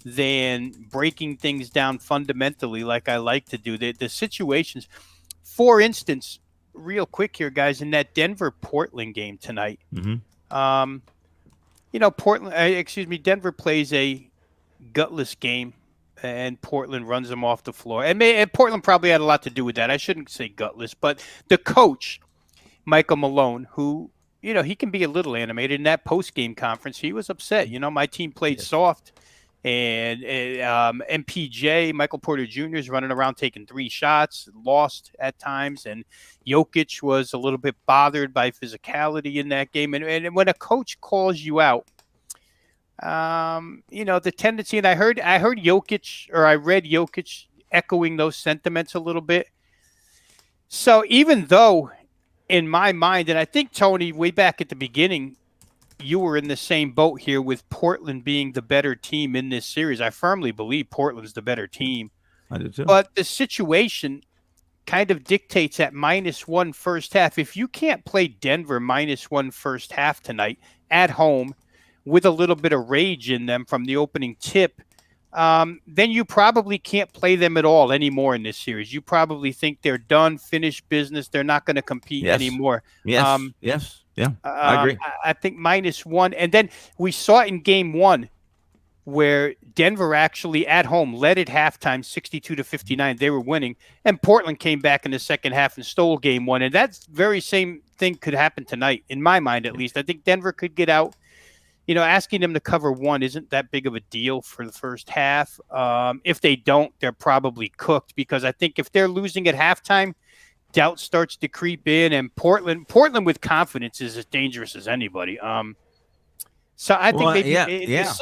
than breaking things down fundamentally like I like to do. The situations, for instance, real quick here, guys, in that Denver-Portland game tonight, Denver plays a gutless game and Portland runs them off the floor. And Portland probably had a lot to do with that. I shouldn't say gutless, but the coach, Michael Malone, who, he can be a little animated in that post-game conference. He was upset. My team played soft. And MPJ, Michael Porter Jr. is running around taking 3 shots, lost at times. And Jokic was a little bit bothered by physicality in that game. And when a coach calls you out, the tendency, and I heard Jokic, or I read Jokic echoing those sentiments a little bit. So even though in my mind, and I think, Tony, way back at the beginning, you were in the same boat here with Portland being the better team in this series. I firmly believe Portland's the better team. I do too. But the situation kind of dictates at -1 first half. If you can't play Denver -1 first half tonight at home with a little bit of rage in them from the opening tip, then you probably can't play them at all anymore in this series. You probably think they're done, finished business. They're not going to compete anymore. Yes. Yes. Yeah, I agree. I think -1. And then we saw it in game 1. where Denver actually at home led at halftime 62-59. They were winning, and Portland came back in the second half and stole game one. And that very same thing could happen tonight, in my mind at least. I think Denver could get out. Asking them to cover one isn't that big of a deal for the first half. If they don't, they're probably cooked, because I think if they're losing at halftime, doubt starts to creep in, and Portland with confidence is as dangerous as anybody. So I think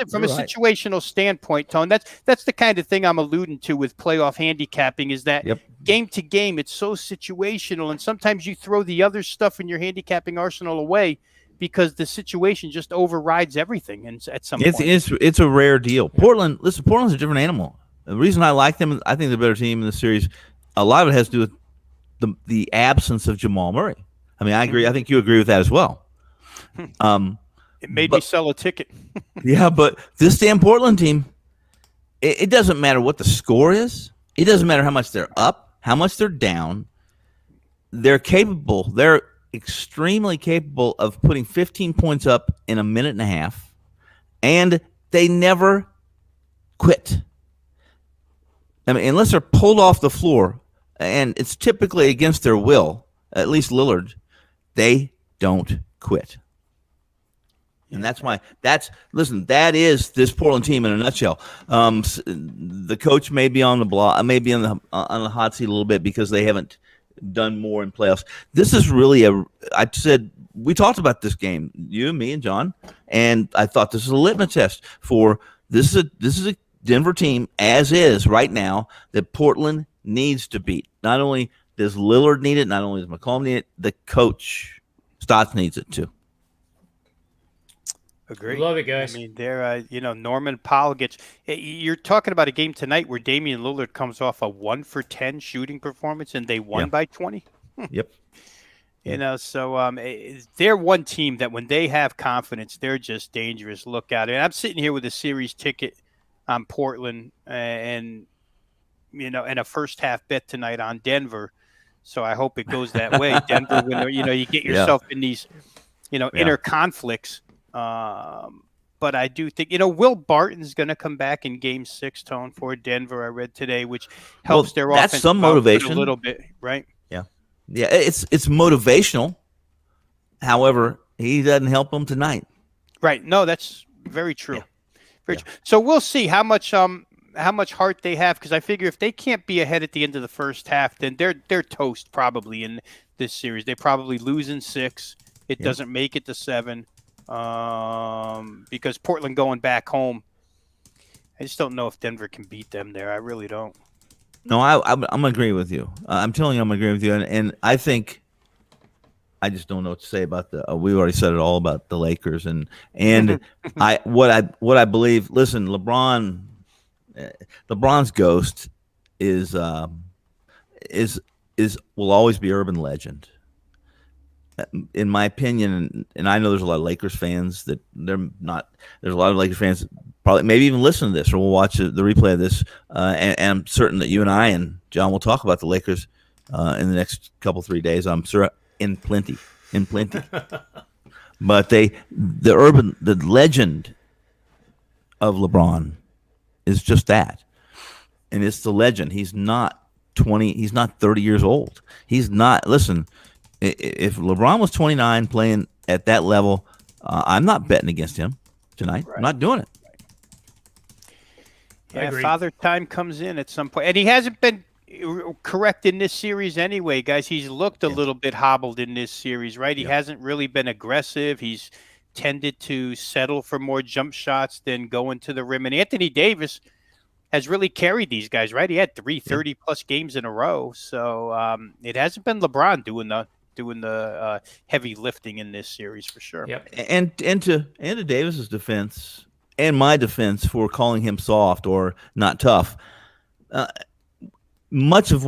from a situational standpoint, Tone, that's the kind of thing I'm alluding to with playoff handicapping, is that game to game, it's so situational, and sometimes you throw the other stuff in your handicapping arsenal away because the situation just overrides everything. And at some point, it's a rare deal. Portland's a different animal. The reason I like them, I think they're a better team in the series. A lot of it has to do with the absence of Jamal Murray. I mean, I agree. I think you agree with that as well. It made me sell a ticket. Yeah, but this damn Portland team, it doesn't matter what the score is. It doesn't matter how much they're up, how much they're down. They're capable. They're extremely capable of putting 15 points up in a minute and a half, and they never quit. I mean, unless they're pulled off the floor, and it's typically against their will, at least Lillard, they don't quit. And that is this Portland team in a nutshell. The coach may be on the block, maybe on the hot seat a little bit because they haven't done more in playoffs. This is really we talked about this game, you, me, and John, and I thought this is a litmus test for this is a Denver team as is right now that Portland needs to beat. Not only does Lillard need it, not only does McCollum need it, the coach Stotts needs it too. Agree. Love it, guys. I mean, they're, Norman Powell gets. You're talking about a game tonight where Damian Lillard comes off a 1 for 10 shooting performance, and they won by 20. Yep. So they're one team that when they have confidence, they're just dangerous. Look out! And I'm sitting here with a series ticket on Portland, and a first half bet tonight on Denver. So I hope it goes that way. Denver, when you get yourself in these, inner conflicts. But I do think, Will Barton's going to come back in Game 6, Tone, for Denver. I read today, which helps their offense. That's some motivation a little bit, right? Yeah, it's motivational. However, he doesn't help them tonight. Right. No, that's very true. Very true. So we'll see how much heart they have, because I figure if they can't be ahead at the end of the first half, then they're toast probably in this series. They probably lose in 6. It doesn't make it to 7. Because Portland going back home, I just don't know if Denver can beat them there. I really don't. No, I'm agreeing with you. I'm telling you, I'm agreeing with you, and I think I just don't know what to say about we already said it all about the Lakers, and what I believe. Listen, LeBron's ghost is will always be urban legend. In my opinion, and I know there's a lot of Lakers fans that they're not. There's a lot of Lakers fans probably maybe even listen to this or will watch the replay of this. And I'm certain that you and I and John will talk about the Lakers in the next 3 days. I'm sure in plenty. But the legend of LeBron is just that, and it's the legend. He's not 20. He's not 30 years old. He's not. Listen. If LeBron was 29 playing at that level, I'm not betting against him tonight. Right. I'm not doing it. Yeah, Father Time comes in at some point. And he hasn't been correct in this series anyway, guys. He's looked a little bit hobbled in this series, right? He hasn't really been aggressive. He's tended to settle for more jump shots than going to the rim. And Anthony Davis has really carried these guys, right? He had 3 30-plus games in a row. So it hasn't been LeBron doing the heavy lifting in this series for sure. Yep. And to Davis's defense and my defense for calling him soft or not tough, much of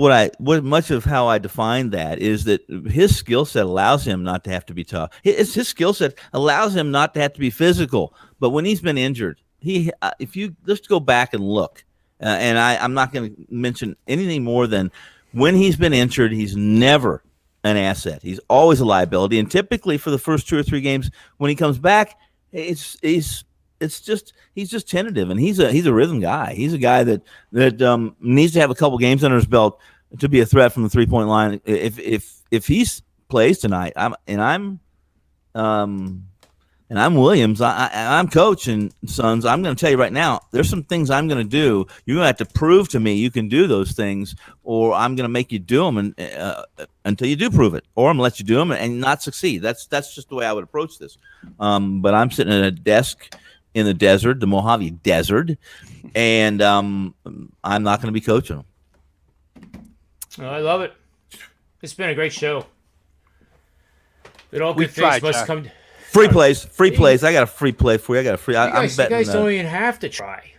how I define that is that his skill set allows him not to have to be tough. His skill set allows him not to have to be physical. But when he's been injured, if you let's go back and look, and I'm not going to mention anything more than when he's been injured, he's never an asset. He's always a liability, and typically for the first 2 or 3 games when he comes back, he's it's just he's just tentative, and he's a rhythm guy. He's a guy that needs to have a couple games under his belt to be a threat from the 3-point line. If he plays tonight, I'm Williams. I'm coach and Sons. I'm going to tell you right now, there's some things I'm going to do. You're going to have to prove to me you can do those things, or I'm going to make you do them until you do prove it, or I'm going to let you do them and not succeed. That's just the way I would approach this. But I'm sitting at a desk in the desert, the Mojave Desert, and I'm not going to be coaching them. Oh, I love it. It's been a great show. But all good things must come. Free plays. I got a free play for you. I got a free. You guys don't even have to try.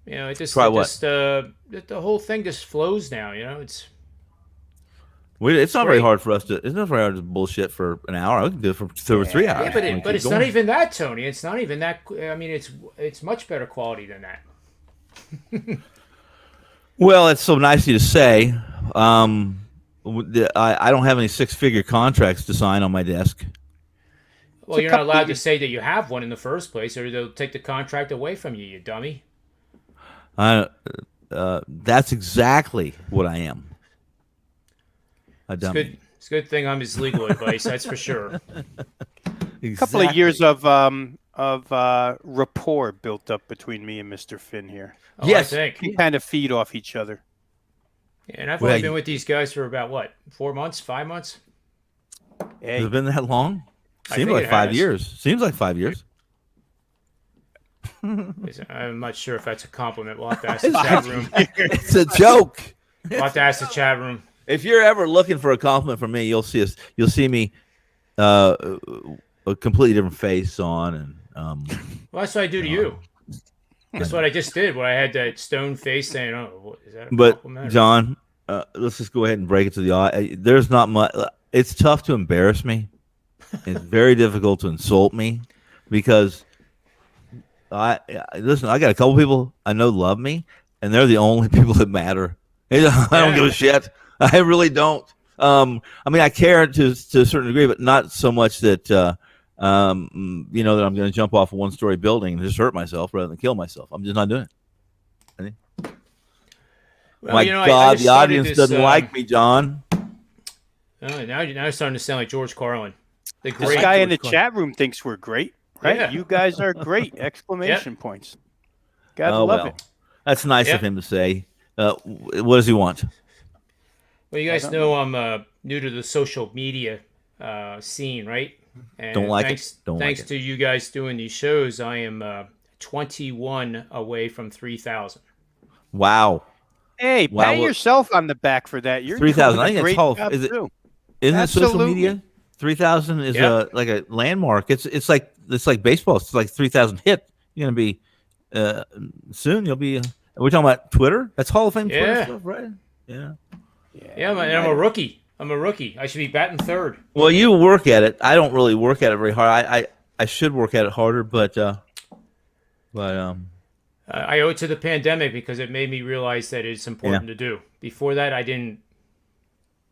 You know, the whole thing just flows now. You know, it's not very hard for us to. It's not very hard to bullshit for an hour. I can do it for 2 or 3 hours. Yeah, but it's not even that, Tony. It's not even that. I mean, it's much better quality than that. Well, it's so nice of you to say. I don't have any 6-figure contracts to sign on my desk. Well, you're not allowed to say that you have one in the first place, or they'll take the contract away from you, you dummy. That's exactly what I am. A dummy. It's a good thing I'm his legal advice, that's for sure. A couple of years of rapport built up between me and Mr. Finn here. Oh, yes, I think. We kind of feed off each other. Yeah, and I've only been with these guys for about, 4 months, 5 months? Hey. Has it been that long? Seems like 5 years. Seems like 5 years. I'm not sure if that's a compliment. We'll have to ask the chat room. It's a joke. We'll have to ask the chat room. If you're ever looking for a compliment from me, you'll see me a completely different face on, and well, that's what I do to you. That's what I just did. When I had that stone face saying, "Oh, is that a compliment?" But John, let's just go ahead and break it to the audience. There's not much. It's tough to embarrass me. It's very difficult to insult me because I got a couple people I know love me, and they're the only people that matter. I don't give a shit. I really don't. I mean, I care to a certain degree, but not so much that that I'm going to jump off a 1-story building and just hurt myself rather than kill myself. I'm just not doing it. Well, My God, the audience doesn't like me, John. Now you're starting to sound like George Carlin. This guy in the chat room thinks we're great, right? Yeah. You guys are great! Exclamation points. Gotta love it. That's nice of him to say. What does he want? Well, you guys know I'm new to the social media scene, right? And don't like thanks, it. Don't thanks like to it. you guys doing these shows, I am 21 away from 3,000. Wow. Hey, pat yourself on the back for that. You're 3,000. I think it's tall. Isn't it social media? 3,000 is like a landmark. It's like baseball. It's like 3,000 hit. You're gonna be soon. You'll be. We're talking about Twitter. That's Hall of Fame Twitter stuff, right? Yeah. Yeah, man, I'm a rookie. I should be batting third. Well, you work at it. I don't really work at it very hard. I should work at it harder, but I owe it to the pandemic because it made me realize that it's important to do. Before that, I didn't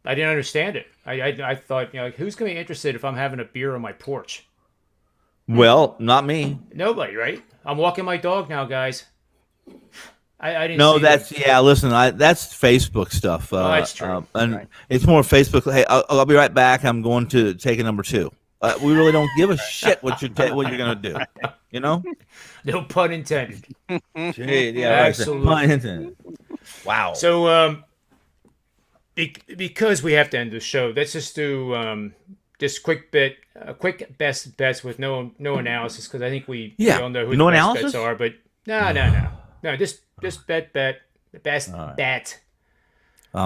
understand it. I thought, who's going to be interested if I'm having a beer on my porch? Well, not me. Nobody, right? I'm walking my dog now, guys. I didn't. No, listen, that's Facebook stuff. That's true. And it's more Facebook. Hey, I'll be right back. I'm going to take a number 2. We really don't give a shit what you're going to do. You know? No pun intended. Gee, yeah, absolutely. Pun intended. Wow. So, because we have to end the show, let's just do this quick best bets with no analysis because I think we all know who the best bets are. But no, just bet best bet.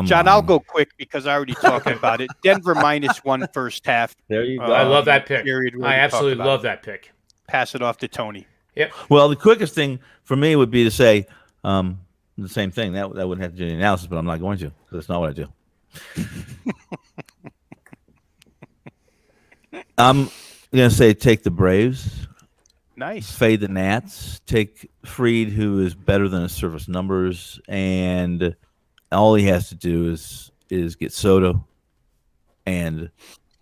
John, I'll go quick because I already talked about it. Denver -1 first half. There you go. I love that pick. I absolutely love that pick. Pass it off to Tony. Yep. Well, the quickest thing for me would be to say the same thing. That wouldn't have to do any analysis, but I'm not going to because that's not what I do. I'm going to say take the Braves. Nice. Fade the Nats. Take Fried, who is better than his service numbers, and all he has to do is get Soto and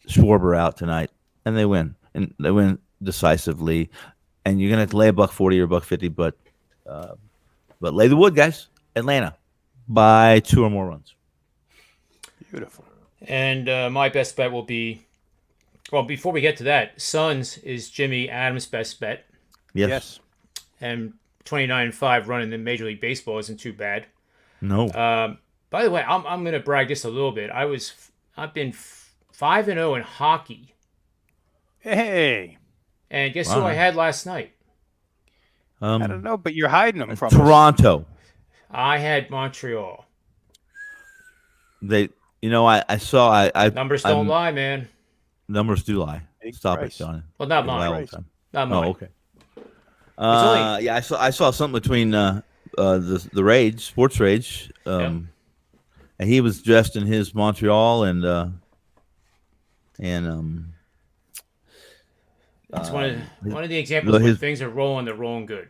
Schwarber out tonight, and they win. And they win decisively. and you're gonna have to lay $140 or $150, but lay the wood, guys. Atlanta by 2 or more runs. Beautiful. And my best bet will be, well, before we get to that, Suns is Jimmy Adams' best bet. Yes. And 29-5 running in Major League Baseball isn't too bad. No. By the way, I'm going to brag just a little bit. I've been 5-0 in hockey. Hey. And guess who I had last night? I don't know, but you're hiding them from Toronto. I had Montreal. They, I saw. Numbers don't lie, man. Numbers do lie. Big Stop price. it, Johnny. Well, not They lie all mine. the time. Not mine. Oh, okay. Yeah, I saw something between the Rage, Sports Rage, and he was dressed in his Montreal and it's one of the examples where things are rolling, they're rolling good.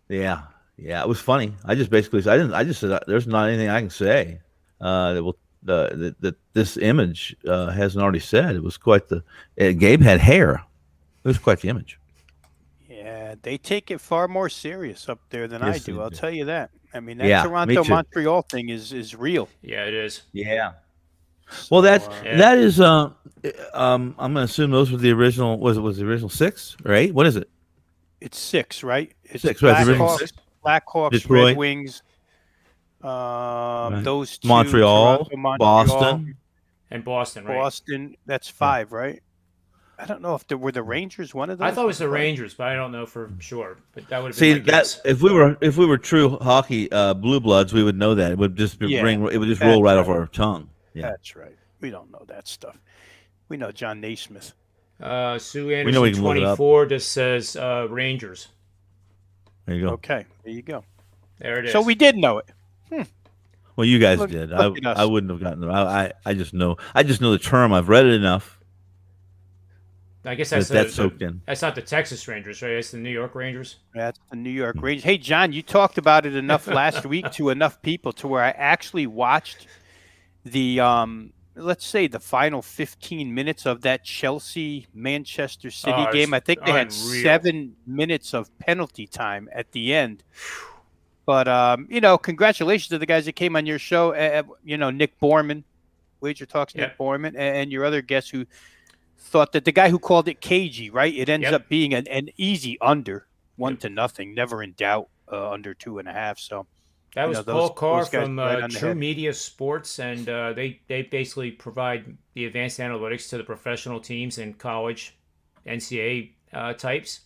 Yeah, it was funny. I just basically said there's not anything I can say that this image hasn't already said. It was quite Gabe had hair. It was quite the image. Yeah, they take it far more serious up there than I do. I'll tell you that. I mean, that Yeah, Toronto Montreal thing is real. Yeah, it is. Yeah. Well, that is. I'm going to assume those were the original. Was the original 6 or 8? What is it? It's 6, right? It's 6, right? The original Blackhawks, 6. Blackhawks, Detroit. Red Wings. Those two, Montreal, Toronto, Montreal, Boston, and Boston, right? Boston. That's 5, right? I don't know if there were the Rangers one of those. I thought it was the Rangers, but I don't know for sure. But that would have See been my guess. if we were true hockey blue bloods, we would know that. It would just it would just roll right off our tongue. Yeah, that's right. We don't know that stuff. We know John Naismith. Sue Anderson 24 just says Rangers. There you go. Okay, there you go. There it is. So we did know it. Well, you guys did. I wouldn't have gotten it. I just know. I just know the term. I've read it enough. I guess that's soaked in. That's not the Texas Rangers, right? That's the New York Rangers. That's the New York Rangers. Hey, John, you talked about it enough last week to enough people to where I actually watched the let's say the final 15 minutes of that Chelsea Manchester City game. I think they had 7 minutes of penalty time at the end. But congratulations to the guys that came on your show. Nick Borman, Wager Talks, Nick Borman, and your other guest who thought that the guy who called it cagey, right? It ends up being an easy under 1-0, never in doubt, under 2.5. So that was Paul Carr from True Media Sports, and they basically provide the advanced analytics to the professional teams and college NCAA types.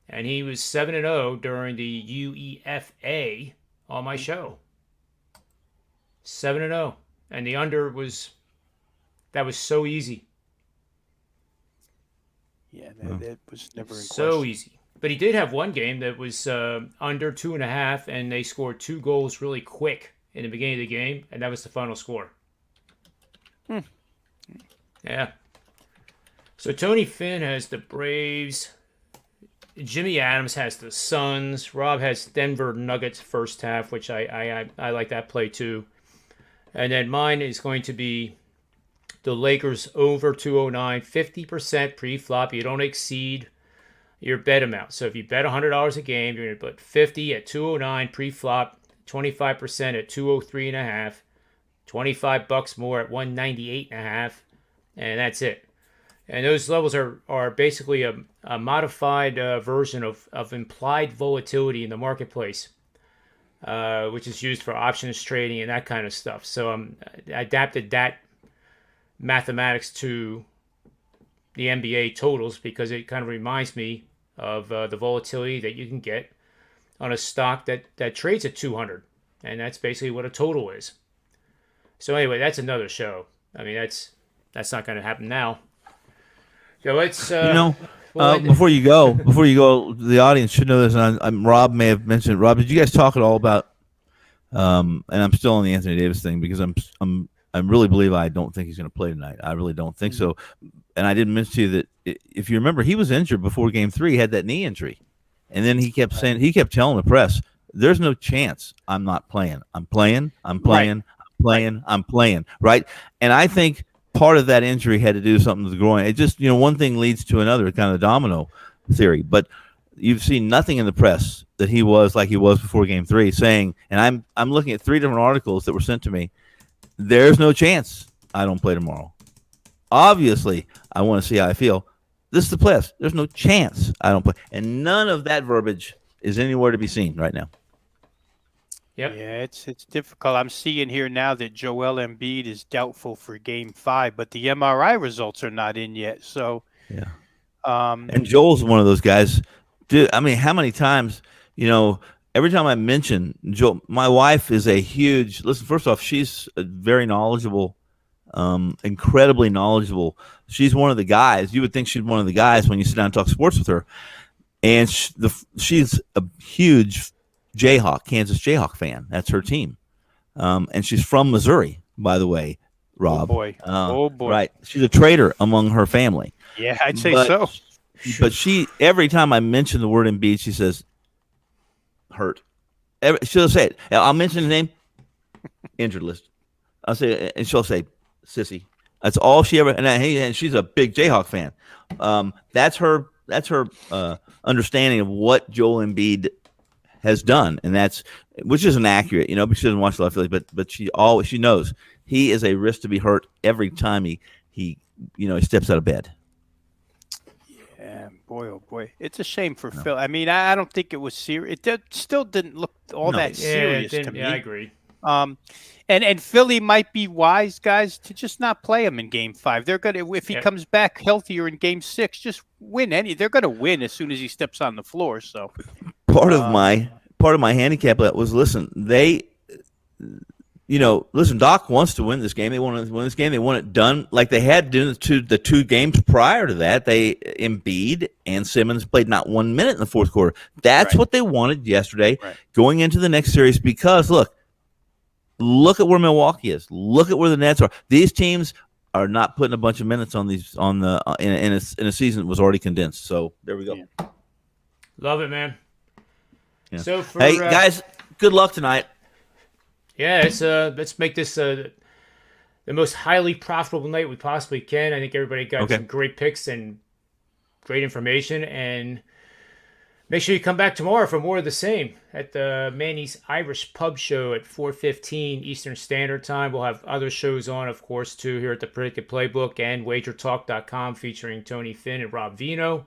And he was 7-0 during the UEFA on my show. 7-0, and the under was so easy. Yeah, that was never in so question. Easy. But he did have one game that was under 2.5, and they scored 2 goals really quick in the beginning of the game, and that was the final score. Yeah. So Tony Finn has the Braves. Jimmy Adams has the Suns. Rob has Denver Nuggets first half, which I like that play too. And then mine is going to be the Lakers over 209, 50% pre-flop. You don't exceed your bet amount. So if you bet $100 a game, you're going to put 50 at 209 pre-flop, 25% at 203.5, $25 more at 198.5, and that's it. And those levels are basically a modified version of implied volatility in the marketplace, which is used for options trading and that kind of stuff. So I adapted that mathematics to the NBA totals because it kind of reminds me of the volatility that you can get on a stock that trades at 200, and that's basically what a total is. So anyway, that's another show. I mean, that's not going to happen now. So let's before you go, the audience should know this, and Rob may have mentioned. Rob, did you guys talk at all about? And I'm still on the Anthony Davis thing because I really believe I don't think he's going to play tonight. I really don't think so. And I didn't mention to you that if you remember, he was injured before Game 3. He had that knee injury, and then he kept telling the press, "There's no chance I'm not playing. I'm playing. I'm playing. I'm playing." Right, and I think part of that injury had to do something with the groin. It just, one thing leads to another, kind of domino theory. But you've seen nothing in the press that he was like he was before Game 3, saying, and I'm looking at 3 different articles that were sent to me. There's no chance I don't play tomorrow. Obviously, I want to see how I feel. This is the playoffs. There's no chance I don't play, and none of that verbiage is anywhere to be seen right now. Yep. Yeah, it's difficult. I'm seeing here now that Joel Embiid is doubtful for Game 5, but the MRI results are not in yet. So, Yeah. um, And Joel's one of those guys. Dude, I mean, how many times, every time I mention Joel, my wife is a huge, listen, first off, she's a very knowledgeable, incredibly knowledgeable. She's one of the guys. You would think she's one of the guys when you sit down and talk sports with her. And she's a huge Kansas Jayhawk fan. That's her team. And she's from Missouri, by the way, Rob. Oh, boy. Right. She's a traitor among her family. Yeah, I'd say so. But every time I mention the word Embiid, she says, hurt. She'll say it. I'll mention the name, injured list. I'll say, and she'll say, sissy. That's all she ever, and she's a big Jayhawk fan. That's her understanding of what Joel Embiid has done, and which isn't accurate, because she doesn't watch a lot of Phillies, but she knows he is a risk to be hurt every time he steps out of bed. Yeah, boy, oh boy, it's a shame for Phil. I mean, I don't think it was serious. Still didn't look that serious to me. Yeah, I agree. And Philly might be wise, guys, to just not play him in Game 5. They're gonna, if he comes back healthier in Game 6, just win they're gonna win as soon as he steps on the floor. So part of my handicap was, listen, Doc wants to win this game. They want to win this game. They want it done like they had done the 2 games prior to that. Embiid and Simmons played not 1 minute in the fourth quarter. That's what they wanted yesterday, going into the next series. Because look at where Milwaukee is. Look at where the Nets are. These teams are not putting a bunch of minutes on these in a season that was already condensed. So there we go. Yeah. Love it, man. Yeah. So hey guys, good luck tonight. Yeah, let's make this the most highly profitable night we possibly can. I think everybody got some great picks and great information, and make sure you come back tomorrow for more of the same at the Manny's Irish Pub Show at 4:15 Eastern Standard Time. We'll have other shows on, of course, too, here at the Predictive PlayBook and WagerTalk.com featuring Tony Finn and Rob Vino.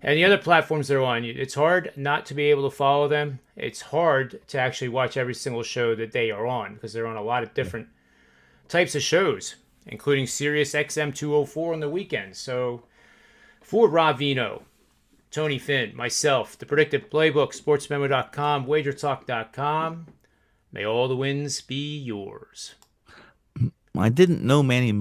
And the other platforms they're on, it's hard not to be able to follow them. It's hard to actually watch every single show that they are on because they're on a lot of different types of shows, including Sirius XM 204 on the weekends. So for Rob Vino, Tony Finn, myself, the Predictive Playbook, sportsmemo.com, wagertalk.com, may all the wins be yours. I didn't know Manny